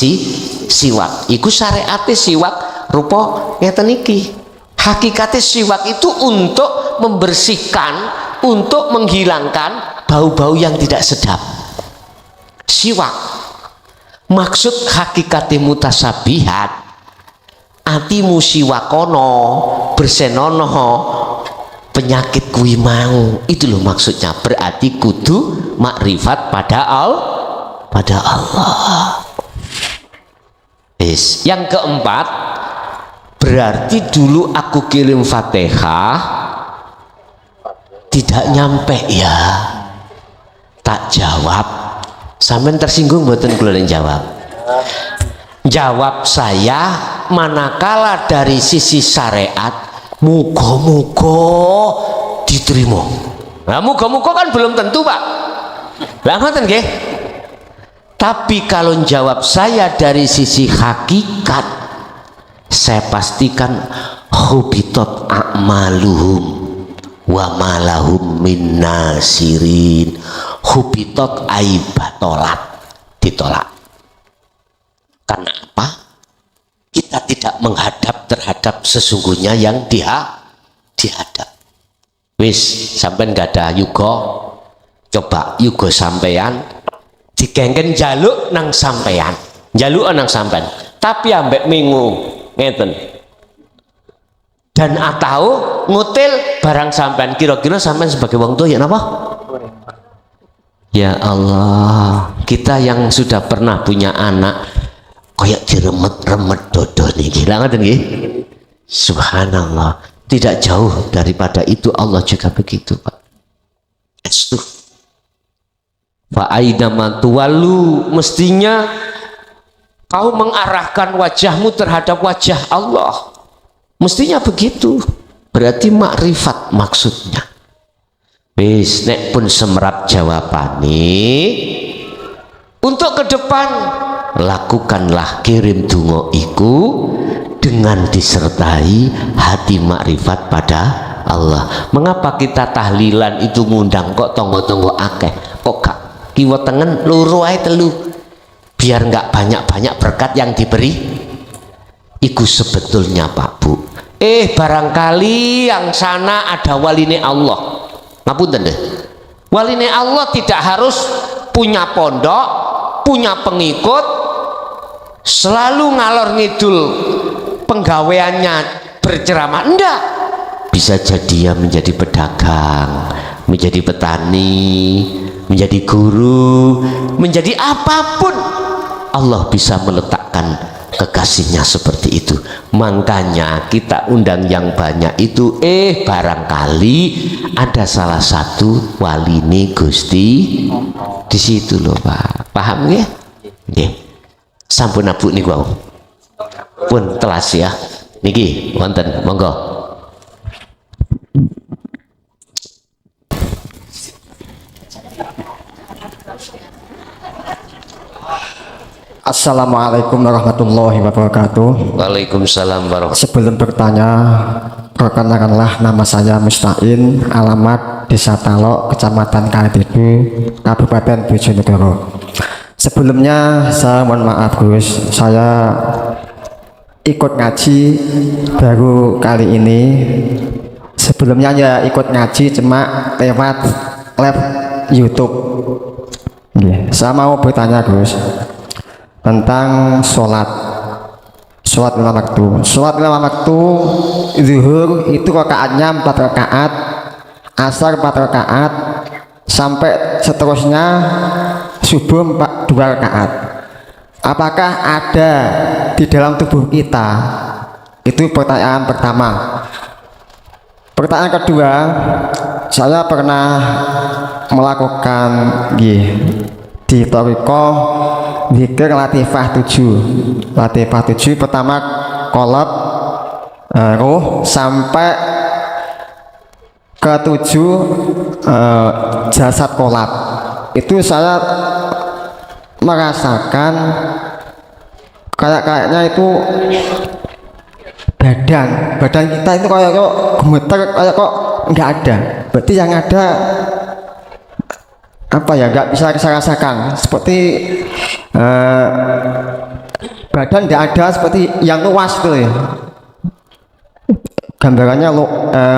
siwak. Iku syariate siwak rupa ngeten iki. Hakikate siwak itu untuk membersihkan, untuk menghilangkan bau-bau yang tidak sedap. Siwak maksud hakikati mutasabihat atimu siwakono bersenono penyakit kuwi mau, itu loh maksudnya. Berarti kudu makrifat pada Allah. Yang keempat, berarti dulu aku kirim Fatihah tidak nyampe ya, tak jawab. Sampean tersinggung mboten kula jawab? Jawab saya manakala dari sisi syariat muga-muga diterima. Nah, muga-muga kan belum tentu, Pak. Lah ngoten nggih. Tapi kalau jawab saya dari sisi hakikat, saya pastikan hubitat a'maluhum wa malahum min nasirin. Hubitat aibatolat, ditolak. Karena apa? Kita tidak menghadap terhadap sesungguhnya yang dihadap. Wis sampean gak ada yuga, coba yuga sampean digengken jaluk nang sampean, jaluk nang sampean, tapi ambek minggu ngeten dan atau ngutil barang sampean, kira-kira sampean sebagai wong tua ya napa? Ya Allah, kita yang sudah pernah punya anak kayak diremet-remet dodo niki. Lah ngoten nggih. Subhanallah, tidak jauh daripada itu Allah juga begitu, Pak. Estu. Fa aina ma tuwallu, mestinya kau mengarahkan wajahmu terhadap wajah Allah. Mestinya begitu. Berarti makrifat maksudnya. Wis nek pun semerap jawabane, untuk ke depan lakukanlah kirim donga iku dengan disertai hati makrifat pada Allah. Mengapa kita tahlilan itu ngundang kok tonggo-tonggo akeh, kok gak kiwa tengen loro ae telu, biar nggak banyak-banyak berkat yang diberi. Iku sebetulnya Pak Bu, barangkali yang sana ada waline Allah. Ngapunten deh, waline Allah tidak harus punya pondok, punya pengikut, selalu ngalor ngidul penggaweannya berceramah. Enggak, bisa jadi dia menjadi pedagang, menjadi petani, menjadi guru, menjadi apapun. Allah bisa meletakkan kekasihnya seperti itu. Makanya kita undang yang banyak itu, barangkali ada salah satu waline Gusti di situ loh, Pak. Paham ya? Nggih. Sampun Abu niku wau. Pun telas ya. Niki wonten, monggo. Assalamualaikum warahmatullahi wabarakatuh. Waalaikumsalam warahmatullahi. Sebelum bertanya, perkenalkanlah nama saya Mustain, alamat Desa Talok, Kecamatan Kardidu, Kabupaten Bojonegoro. Sebelumnya saya mohon maaf Gus, saya ikut ngaji baru kali ini. Sebelumnya ya ikut ngaji cuma lewat live YouTube. Saya mau bertanya Gus tentang sholat lima waktu. Sholat lima waktu zuhur itu rakaatnya 4 rakaat, asar 4 rakaat, sampai seterusnya subuh 2 rakaat. Apakah ada di dalam tubuh kita? Itu pertanyaan pertama. Pertanyaan kedua, saya pernah melakukan di Thariqah zikir latifah 7. Latifah 7 pertama kolab ruh sampai ke 7 jasad kolab. Itu saya merasakan kayaknya itu badan kita itu kayak kok gemeter, kayak kok nggak ada. Berarti yang ada apa ya, nggak bisa saya rasakan seperti badan nggak ada, seperti yang luas itu ya, gambarannya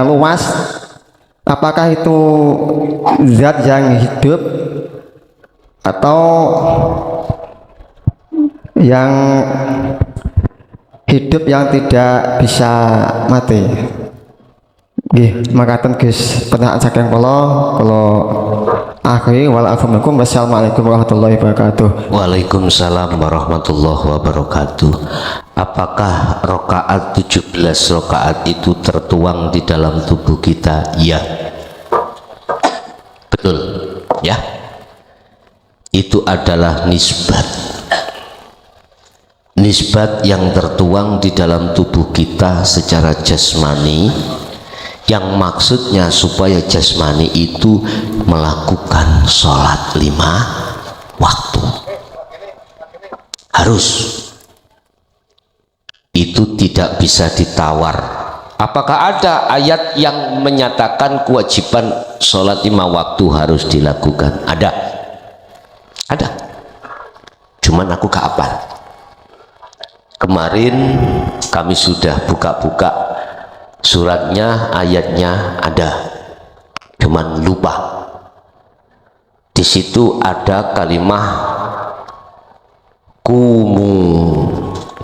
luas. Apakah itu zat yang hidup atau yang hidup yang tidak bisa mati? Makaten Gus, pertanyaan saking kalau akhiri walaupun wassalamualaikum warahmatullahi wabarakatuh. Waalaikumsalam warahmatullahi wabarakatuh. Apakah rakaat 17 rakaat itu tertuang di dalam tubuh kita? Ya, betul ya. Itu adalah nisbat yang tertuang di dalam tubuh kita secara jasmani, yang maksudnya supaya jasmani itu melakukan sholat 5 waktu harus. Itu tidak bisa ditawar. Apakah ada ayat yang menyatakan kewajiban sholat 5 waktu harus dilakukan? Ada, cuman aku gak hafal. Kemarin kami sudah buka-buka suratnya, ayatnya ada, cuman lupa. Di situ ada kalimat kumu,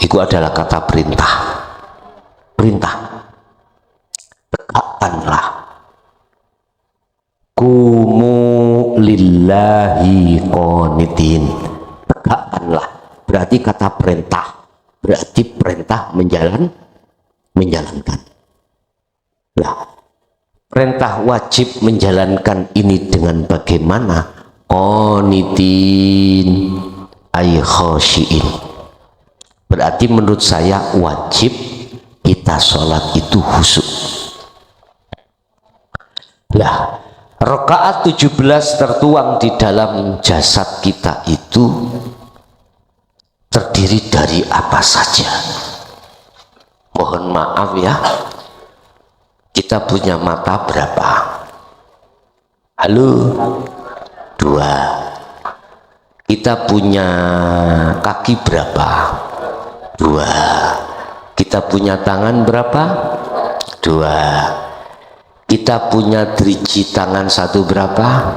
itu adalah kata perintah. Tegakkanlah. Kumu lillahi qanitin. Tegakkanlah. Berarti kata perintah. Berarti perintah menjalankan. Lah, perintah wajib menjalankan ini dengan bagaimana? Qanitin ay khashiin. Berarti menurut saya wajib kita sholat itu khusyuk. Lah, rakaat 17 tertuang di dalam jasad kita itu terdiri dari apa saja? Mohon maaf ya, kita punya mata berapa? Halo? 2. Kita punya kaki berapa? 2. Kita punya tangan berapa? 2. Kita punya driji tangan 1 berapa?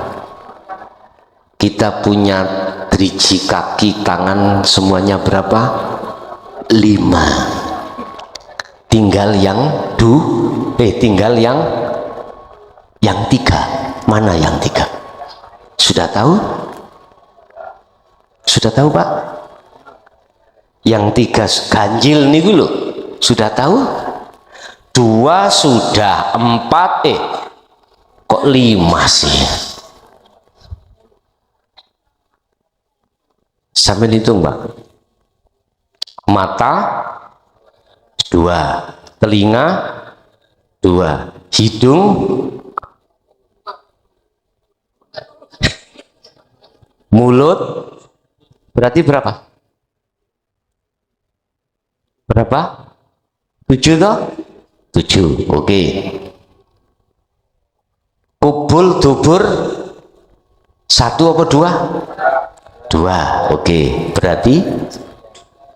Kita punya driji kaki tangan semuanya berapa? 5. Tinggal yang tinggal yang 3. Mana yang 3? Sudah tahu? Sudah tahu Pak? Yang 3 ganjil nih dulu. Sudah tahu? 2 sudah, 4 kok 5 sih? Sampai hitung Pak. Mata 2, telinga 2, hidung mulut berarti berapa? 7 toh? 7. Oke. Kubul dubur 1 apa 2? 2. Oke, berarti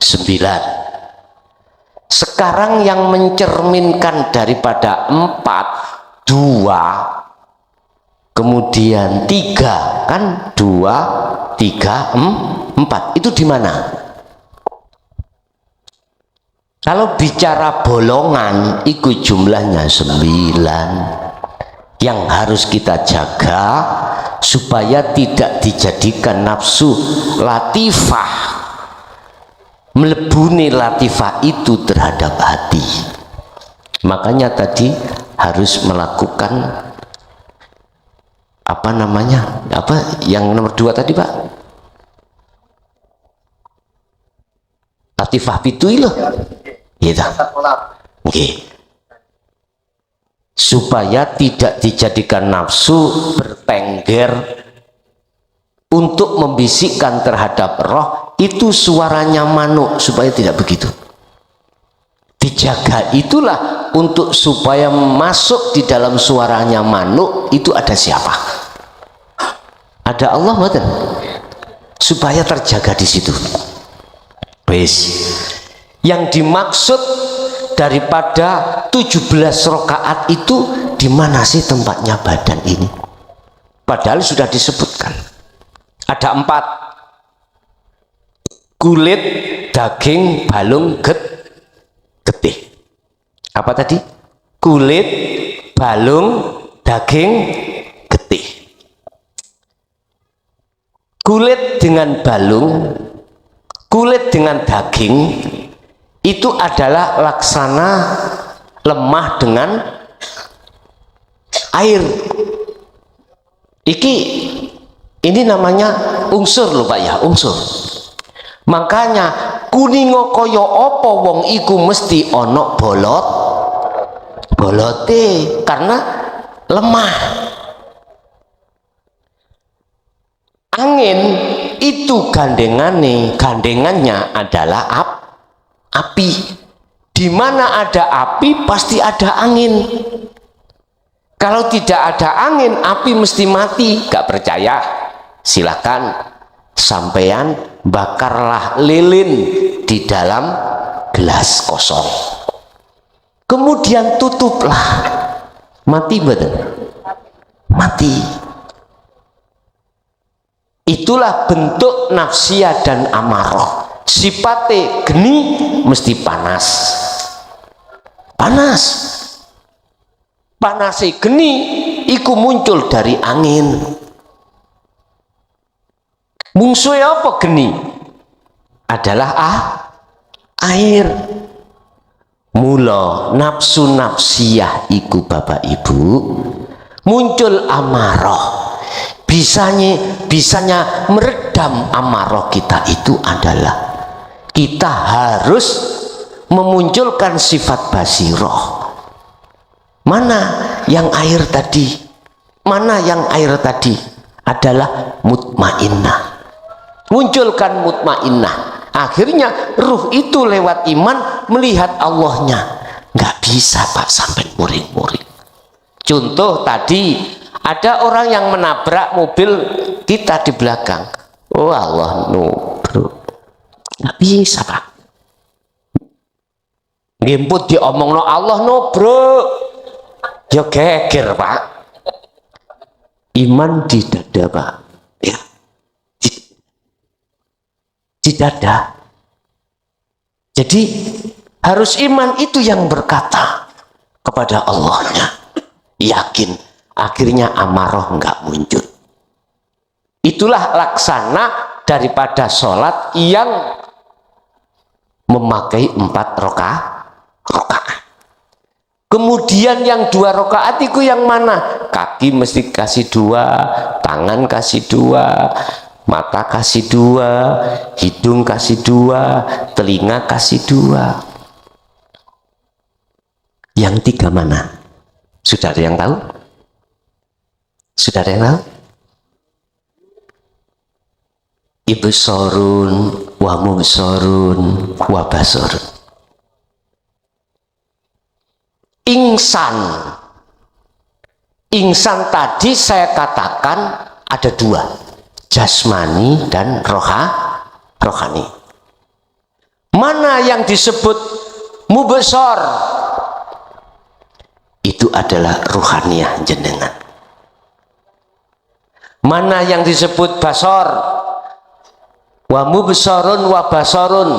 9. Sekarang yang mencerminkan daripada 4, 2, kemudian 3, kan 2, 3, 4. Itu di mana? Kalau bicara bolongan, itu jumlahnya 9. Yang harus kita jaga supaya tidak dijadikan nafsu latifah, melebuni latifah itu terhadap hati. Makanya tadi harus melakukan apa namanya, apa yang nomor 2 tadi Pak? Latifah pitui loh gitu. Oke. Supaya tidak dijadikan nafsu bertengger untuk membisikkan terhadap roh, itu suaranya manuk, supaya tidak begitu. Dijaga itulah untuk supaya masuk di dalam suaranya manuk itu ada siapa? Ada Allah, betul. Supaya terjaga di situ. Wes. Yang dimaksud daripada 17 rakaat itu di mana sih tempatnya badan ini? Padahal sudah disebutkan. Ada 4. Kulit, daging, balung, getih. Apa tadi? Kulit, balung, daging, getih. Kulit dengan balung, kulit dengan daging itu adalah laksana lemah dengan air. Ini namanya unsur loh Pak ya, unsur. Makanya kuningo kaya apa wong iku mesti ono bolote karena lemah. Angin itu gandengannya adalah api. Di mana ada api pasti ada angin. Kalau tidak ada angin, api mesti mati. Gak percaya? Silakan sampean bakarlah lilin di dalam gelas kosong. Kemudian tutuplah. Mati betul? Mati. Itulah bentuk nafsiyah dan amarah. Sipate geni mesti panas. Panase geni iku muncul dari angin. Mungsuhe apa geni? Adalah air. Mula nafsu nafsiyah iku Bapak Ibu muncul amarah. Bisanya meredam amarah kita itu adalah kita harus memunculkan sifat basiroh. Mana yang air tadi? Mana yang air tadi? Adalah mutmainnah. Munculkan mutmainnah. Akhirnya ruh itu lewat iman melihat Allahnya. Nggak bisa Pak sampai muring-muring. Contoh tadi, ada orang yang menabrak mobil kita di belakang. Oh Allah, no bro. Nggak bisa Pak. Ngimput diomong no Allah no bro. Ya geger Pak. Iman di dada Pak. Ya. Di dada. Jadi harus iman itu yang berkata kepada Allahnya. Yakin. Akhirnya amarah enggak muncul. Itulah laksana daripada sholat yang memakai 4 rakaat. Kemudian yang 2 rakaat itu yang mana? Kaki mesti kasih 2, tangan kasih 2, mata kasih 2, hidung kasih 2, telinga kasih 2. Yang 3 mana? Sudah ada yang tahu? Sudah ada yang tahu? Ibsorun wa mubsorun wa basorun. Ingsan tadi saya katakan ada 2. jasmani dan rohani. Mana yang disebut mubesor, itu adalah ruhaniyah jenengan. Mana yang disebut basor, wa mubesarun wa basarun,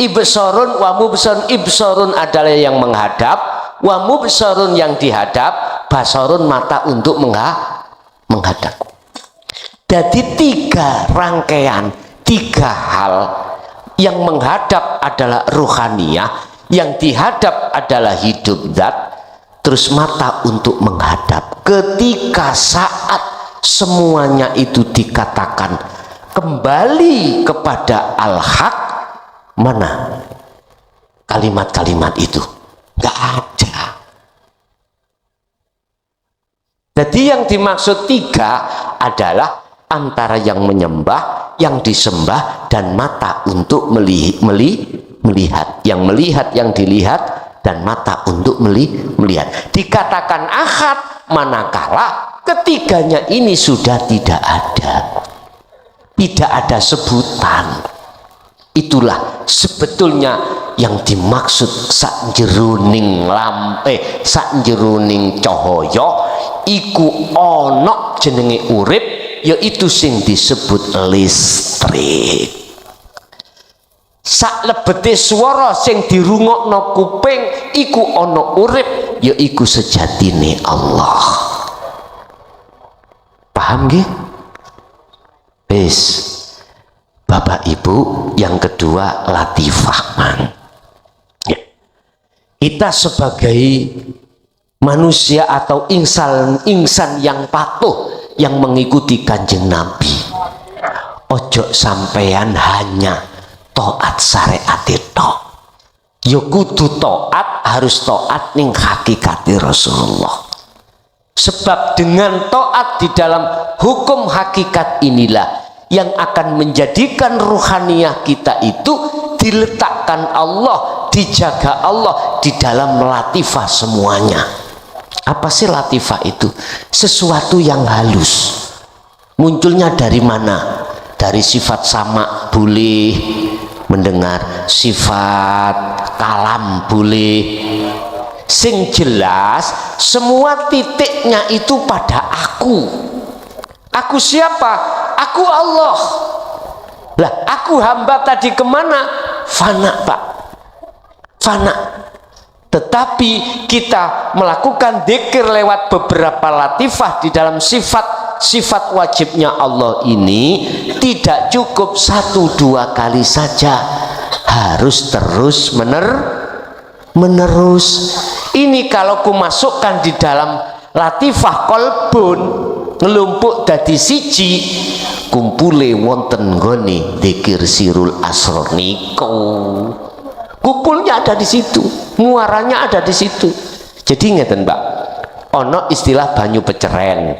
ibsarun wa mubesarun. Ibsarun adalah yang menghadap, wa mubesarun yang dihadap, basarun mata untuk menghadap. Jadi 3 rangkaian, 3 hal. Yang menghadap adalah ruhaniyah, yang dihadap adalah hidup zat, terus mata untuk menghadap. Ketika saat semuanya itu dikatakan kembali kepada al-haq, mana kalimat-kalimat itu? Nggak ada. Jadi yang dimaksud 3 adalah antara yang menyembah, yang disembah, dan mata untuk melihat. Yang melihat, yang dilihat, dan mata untuk melihat. Dikatakan ahad manakala ketiganya ini sudah tidak ada. Tidak ada sebutan. Itulah sebetulnya yang dimaksud sakjeroning sakjeroning cahaya iku ana jenenge urip, yaitu sing disebut listrik. Sak lebete swara sing dirungokno kuping iku ana urip, yaiku sejatine Allah. Paham nggih? Wis. Bapak Ibu, yang kedua latifah man. Ya. Kita sebagai manusia atau insan yang patuh, yang mengikuti Kanjeng Nabi, ojo sampean hanya taat syariat itu. Ya kudu taat, harus taat ning hakikati Rasulullah. Sebab dengan taat di dalam hukum hakikat inilah yang akan menjadikan ruhaniyah kita itu diletakkan Allah, dijaga Allah di dalam latifah semuanya. Apa sih latifah itu? Sesuatu yang halus. Munculnya dari mana? Dari sifat sama boleh mendengar, sifat kalam boleh. Sing jelas semua titiknya itu pada aku. Aku siapa? Aku Allah. Lah, aku hamba tadi kemana? Fana, Pak. Fana. Tetapi kita melakukan dzikir lewat beberapa latifah di dalam sifat wajibnya Allah ini tidak cukup 1-2 kali saja, harus terus menerus. Ini kalau ku masukkan di dalam latifah kolbun, ngelumpuk dadi siji, kumpule wonten nggone dzikir sirul asrar niku. Kumpulnya ada di situ, muaranya ada di situ. Jadi ngeten, Mbak, ono istilah banyu peceren,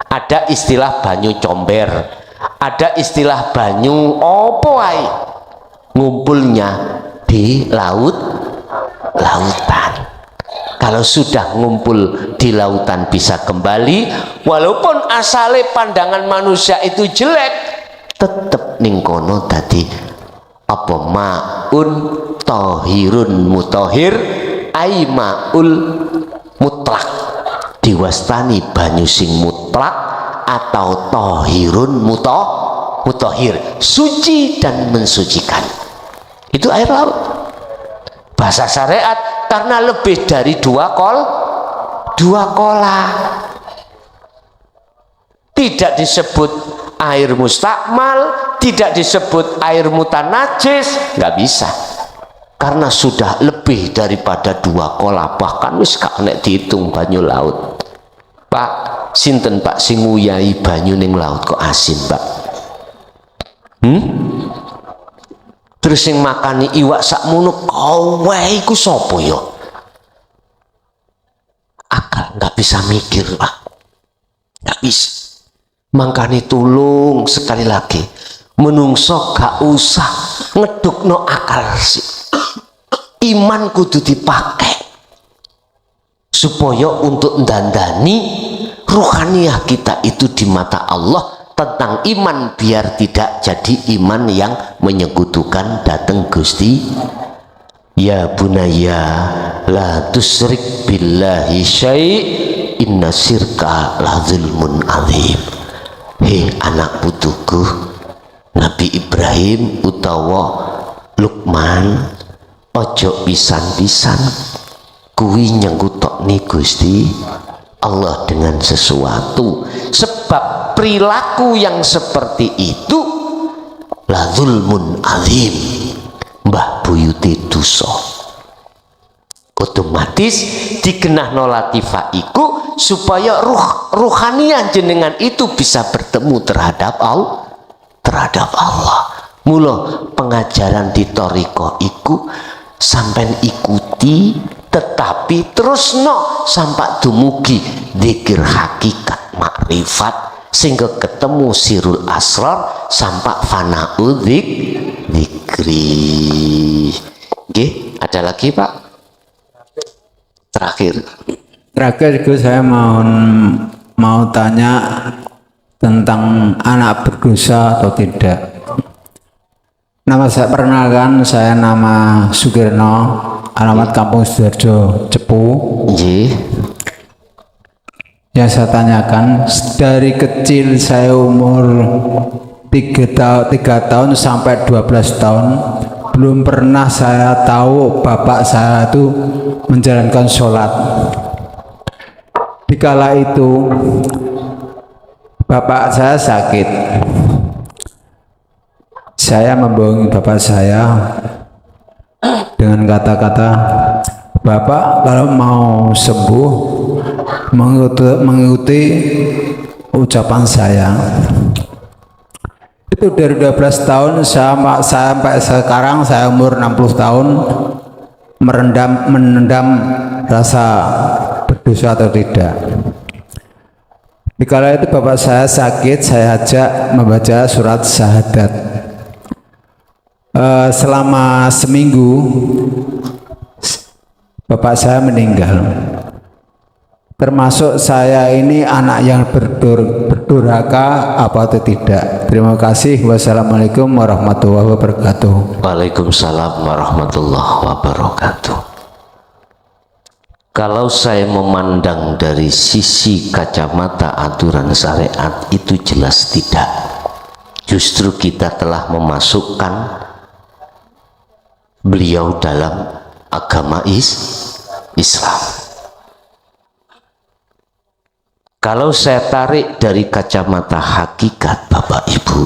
ada istilah banyu comber, ada istilah banyu opo ae. Ngumpulnya di lautan. Kalau sudah ngumpul di lautan bisa kembali, walaupun asale pandangan manusia itu jelek, tetep ning kono dadi apa maun tohirun mutahhir, ai maul mutlak, diwastani banyu sing mutlak atau tohirun mutahhir, suci dan mensucikan. Itu air laut. Bahasa syariat, karena lebih dari 2 kola. Tidak disebut air mustakmal, tidak disebut air mutanajis, nggak bisa. Karena sudah lebih daripada 2 kola, bahkan wis gak nek dihitung banyu laut. Pak, sinten Pak sing nguyahi banyu ning laut kok asin, Pak? Terus sing makani iwak sakmono kowe iku sapa ya? Akal nggak bisa mikir, Pak. Nggak bisa. Mangkane tulung sekali lagi, menungso gak usah ngedukno akal sih. Iman kudu dipakai supaya untuk ndandani ruhaniyah kita itu di mata Allah tentang iman biar tidak jadi iman yang menyekutukan dateng Gusti. Ya bunaya la tusrik billahi syai' inna syirka la zulmun azim. Hei anak putuku, Nabi Ibrahim utawa Lukman, ojo pisan-pisan kuwi nyengkutokne Gusti Allah dengan sesuatu, sebab perilaku yang seperti itu la zulmun azim, mbah buyute dosa. Otomatis dikenahno latifah iku supaya ruhaniah jenengan itu bisa bertemu terhadap Allah. Mula pengajaran di toriko iku sampai ikuti, tetapi terus no sampai dumugi dzikir hakikat makrifat sehingga ketemu sirul asrar sampai fana'u dzikri. Oke, ada lagi Pak? Terakhir itu saya mau tanya tentang anak berdosa atau tidak. Nama saya perkenalkan, saya nama Sugirno, alamat Kampung Sidoarjo, Cepu. Yang saya tanyakan, dari kecil saya umur 3 tahun sampai 12 tahun belum pernah saya tahu bapak saya itu menjalankan sholat. Dikala itu bapak saya sakit, saya membohongi bapak saya dengan kata-kata, bapak kalau mau sembuh mengikuti ucapan saya. Itu dari 12 tahun sampai sekarang saya umur 60 tahun menendam rasa berdosa atau tidak. Dikala itu bapak saya sakit, saya ajak membaca surat syahadat. Selama seminggu bapak saya meninggal. Termasuk saya ini anak yang berdurhaka apa atau tidak. Terima kasih. Wassalamualaikum warahmatullahi wabarakatuh. Waalaikumsalam warahmatullahi wabarakatuh. Kalau saya memandang dari sisi kacamata aturan syariat, itu jelas tidak. Justru kita telah memasukkan beliau dalam agama Islam. Kalau saya tarik dari kacamata hakikat Bapak Ibu,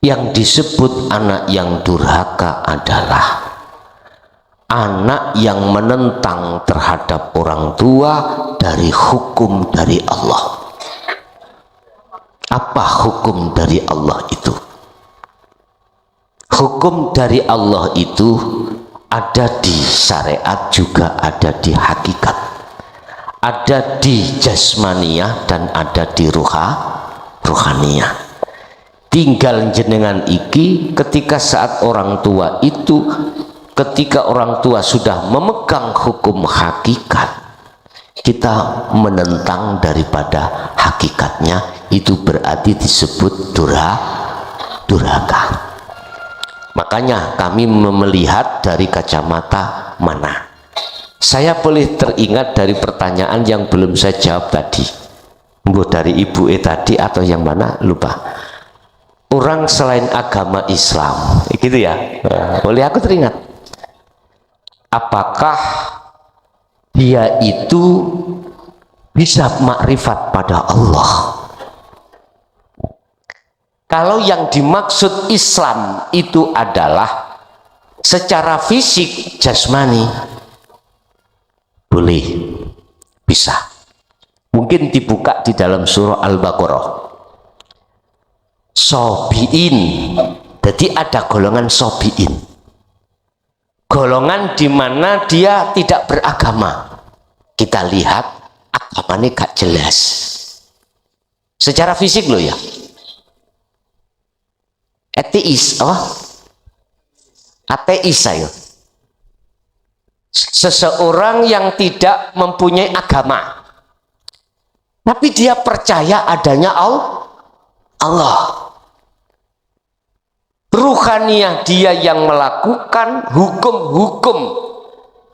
yang disebut anak yang durhaka adalah anak yang menentang terhadap orang tua dari hukum dari Allah. Apa hukum dari Allah itu? Hukum dari Allah itu ada di syariat, juga ada di hakikat, ada di jasmaniyah dan ada di ruhaniyah. Tinggal jenengan iki ketika saat orang tua itu, ketika orang tua sudah memegang hukum hakikat, kita menentang daripada hakikatnya, itu berarti disebut durhaka. Makanya kami melihat dari kacamata mana. Saya boleh teringat dari pertanyaan yang belum saya jawab tadi, mungkin dari Ibu tadi atau yang mana lupa. Orang selain agama Islam, gitu ya. Boleh aku teringat. Apakah dia itu bisa makrifat pada Allah? Kalau yang dimaksud Islam itu adalah secara fisik jasmani, boleh, bisa. Mungkin dibuka di dalam surah Al-Baqarah. Sobiin, jadi ada golongan sobiin, golongan di mana dia tidak beragama. Kita lihat agamanya gak jelas secara fisik loh ya. Ateis, ateis saya. Seseorang yang tidak mempunyai agama, tapi dia percaya adanya Allah. Ruhaniyah dia yang melakukan hukum-hukum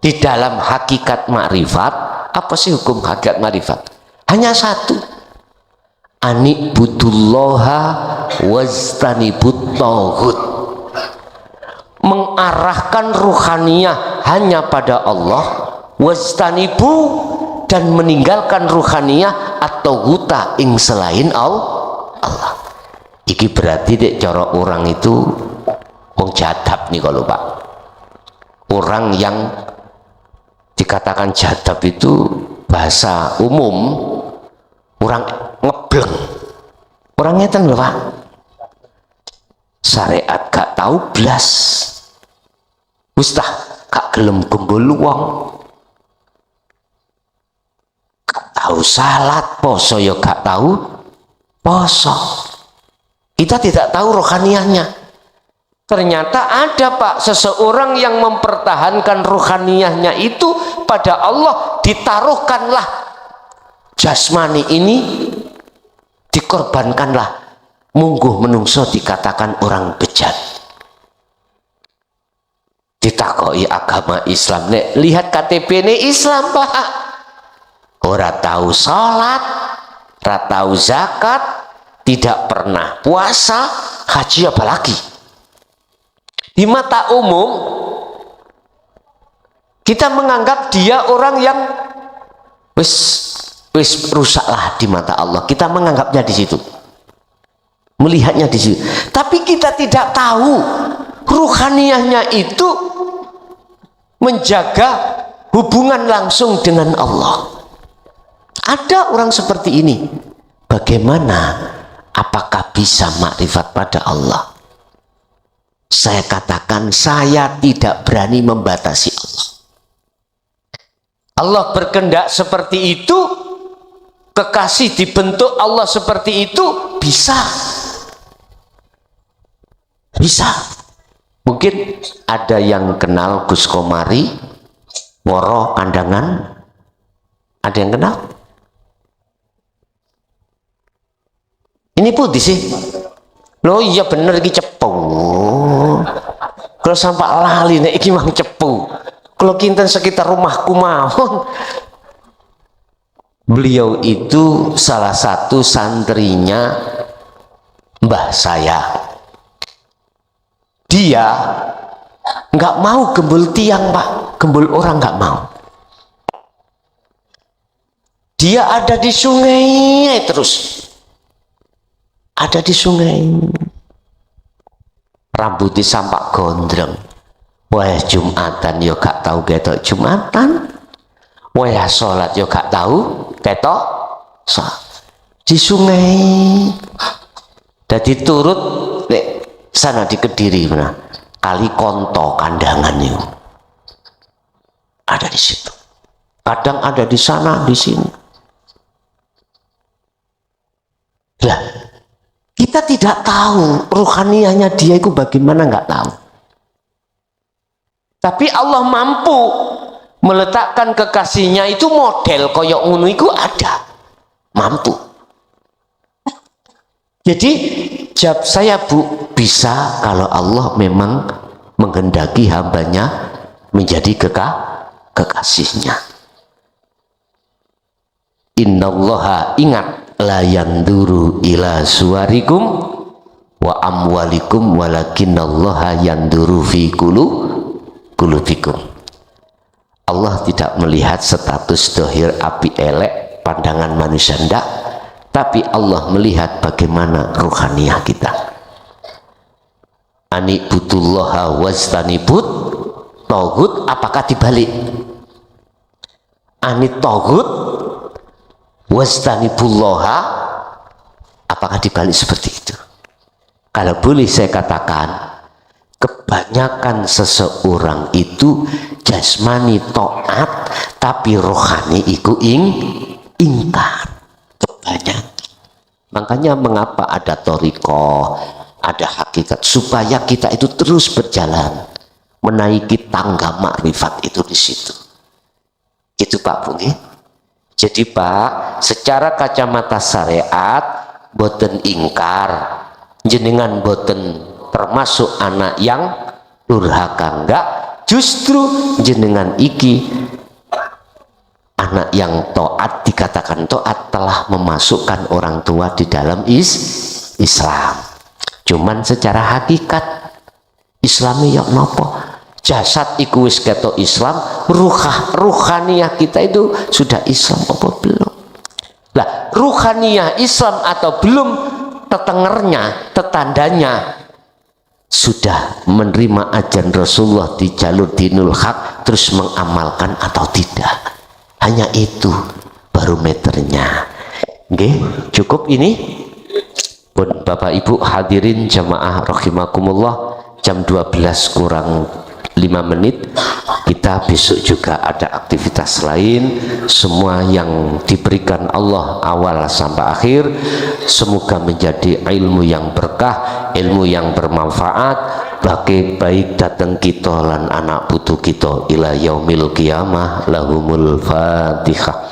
di dalam hakikat makrifat. Apa sih hukum hakikat makrifat? Hanya satu. Ani'budullaha wajtanibut tauhid. Mengarahkan ruhaniyah hanya pada Allah, wajtanibu, dan meninggalkan ruhaniyah atau huta ing selain Allah. Iki berarti dek cara orang itu wong jadab nih kalau Pak. Orang yang dikatakan jadab itu bahasa umum orang ngebleng. Orang ngeten lho Pak. Syariat gak tahu blas. Wis tah gak gelem gembul wong. Gak tahu salat, poso ya gak tahu poso. Kita tidak tahu rohaniyahnya. Ternyata ada Pak seseorang yang mempertahankan rohaniyahnya itu pada Allah, ditaruhkanlah jasmani ini, dikorbankanlah. Mungguh menungso dikatakan orang bejat. Ditakoi agama Islam, nek lihat KTP ini Islam Pak. Ora tahu salat, ora tahu zakat, tidak pernah puasa, haji apalagi. Di mata umum kita menganggap dia orang yang wis rusaklah di mata Allah. Kita menganggapnya di situ, melihatnya di situ. Tapi kita tidak tahu ruhaniyahnya itu menjaga hubungan langsung dengan Allah. Ada orang seperti ini. Bagaimana? Apakah bisa makrifat pada Allah? Saya katakan saya tidak berani membatasi Allah. Allah berkehendak seperti itu, kekasih dibentuk Allah seperti itu, bisa. Bisa. Mungkin ada yang kenal Gus Komari, Ngoro Kandangan. Ada yang kenal? Ini putih sih. Loh iya bener iki cepu. Kalau sampai lali nek iki mang cepu. Kalau kinten sekitar rumahku mawon. Beliau itu salah satu santrinya mbah saya. Dia nggak mau gembul tiang Pak, gembul orang nggak mau. Dia ada di sungai terus. Ada di sungai, rambutnya sampak gondrong. Wah Jumatan yo gak tahu ketok Jumatan. Wah sholat yo gak tahu ketok sholat. Di sungai. Jadi turut sana di Kediri mana? Kali Konto Kandangan itu. Ada di situ. Kadang ada di sana, di sini. Lah. Kita tidak tahu ruhaniyahnya dia itu bagaimana, nggak tahu. Tapi Allah mampu meletakkan kekasihnya itu model koyok ngono iku ada, mampu. Jadi jawab saya Bu, bisa kalau Allah memang menghendaki hambanya menjadi kekasihnya. Innallaha, ingat, la yanduru ila suwarikum wa amwalikum walakinallaha yanduru fi qulubikum. Allah tidak melihat status dohir api elek pandangan manusia ndak, tapi Allah melihat bagaimana ruhaniyah kita. Ani'budullaha wajtanibut tauhid, apakah dibalik? Anit tauhid wajtanibullaha, apakah dibalik seperti itu? Kalau boleh saya katakan, kebanyakan seseorang itu jasmani taat tapi rohani iku ingkar. Kebanyakan. Makanya mengapa ada thariqah, ada hakikat, supaya kita itu terus berjalan menaiki tangga makrifat itu di situ. Itu Pak Bu. Jadi Pak, secara kacamata syariat boten ingkar, jenengan boten termasuk anak yang durhaka, enggak, justru jenengan iki anak yang taat, dikatakan taat telah memasukkan orang tua di dalam Islam. Cuman secara hakikat Islami yok nopo, jasad iku wis ketok Islam, ruhaniyah kita itu sudah Islam apa belum? Lah ruhaniyah Islam atau belum, tetengernya, tetandanya sudah menerima ajaran Rasulullah di jalur dinul haq, terus mengamalkan atau tidak. Hanya itu barometernya. Nggih, cukup ini. Pun Bapak Ibu hadirin jamaah rahimakumullah, jam 12 kurang 5 menit kita besok juga ada aktivitas lain. Semua yang diberikan Allah awal sampai akhir semoga menjadi ilmu yang berkah, ilmu yang bermanfaat bagi baik datang kita lan anak putu kita ila yaumil qiyamah. Lahumul Fatihah.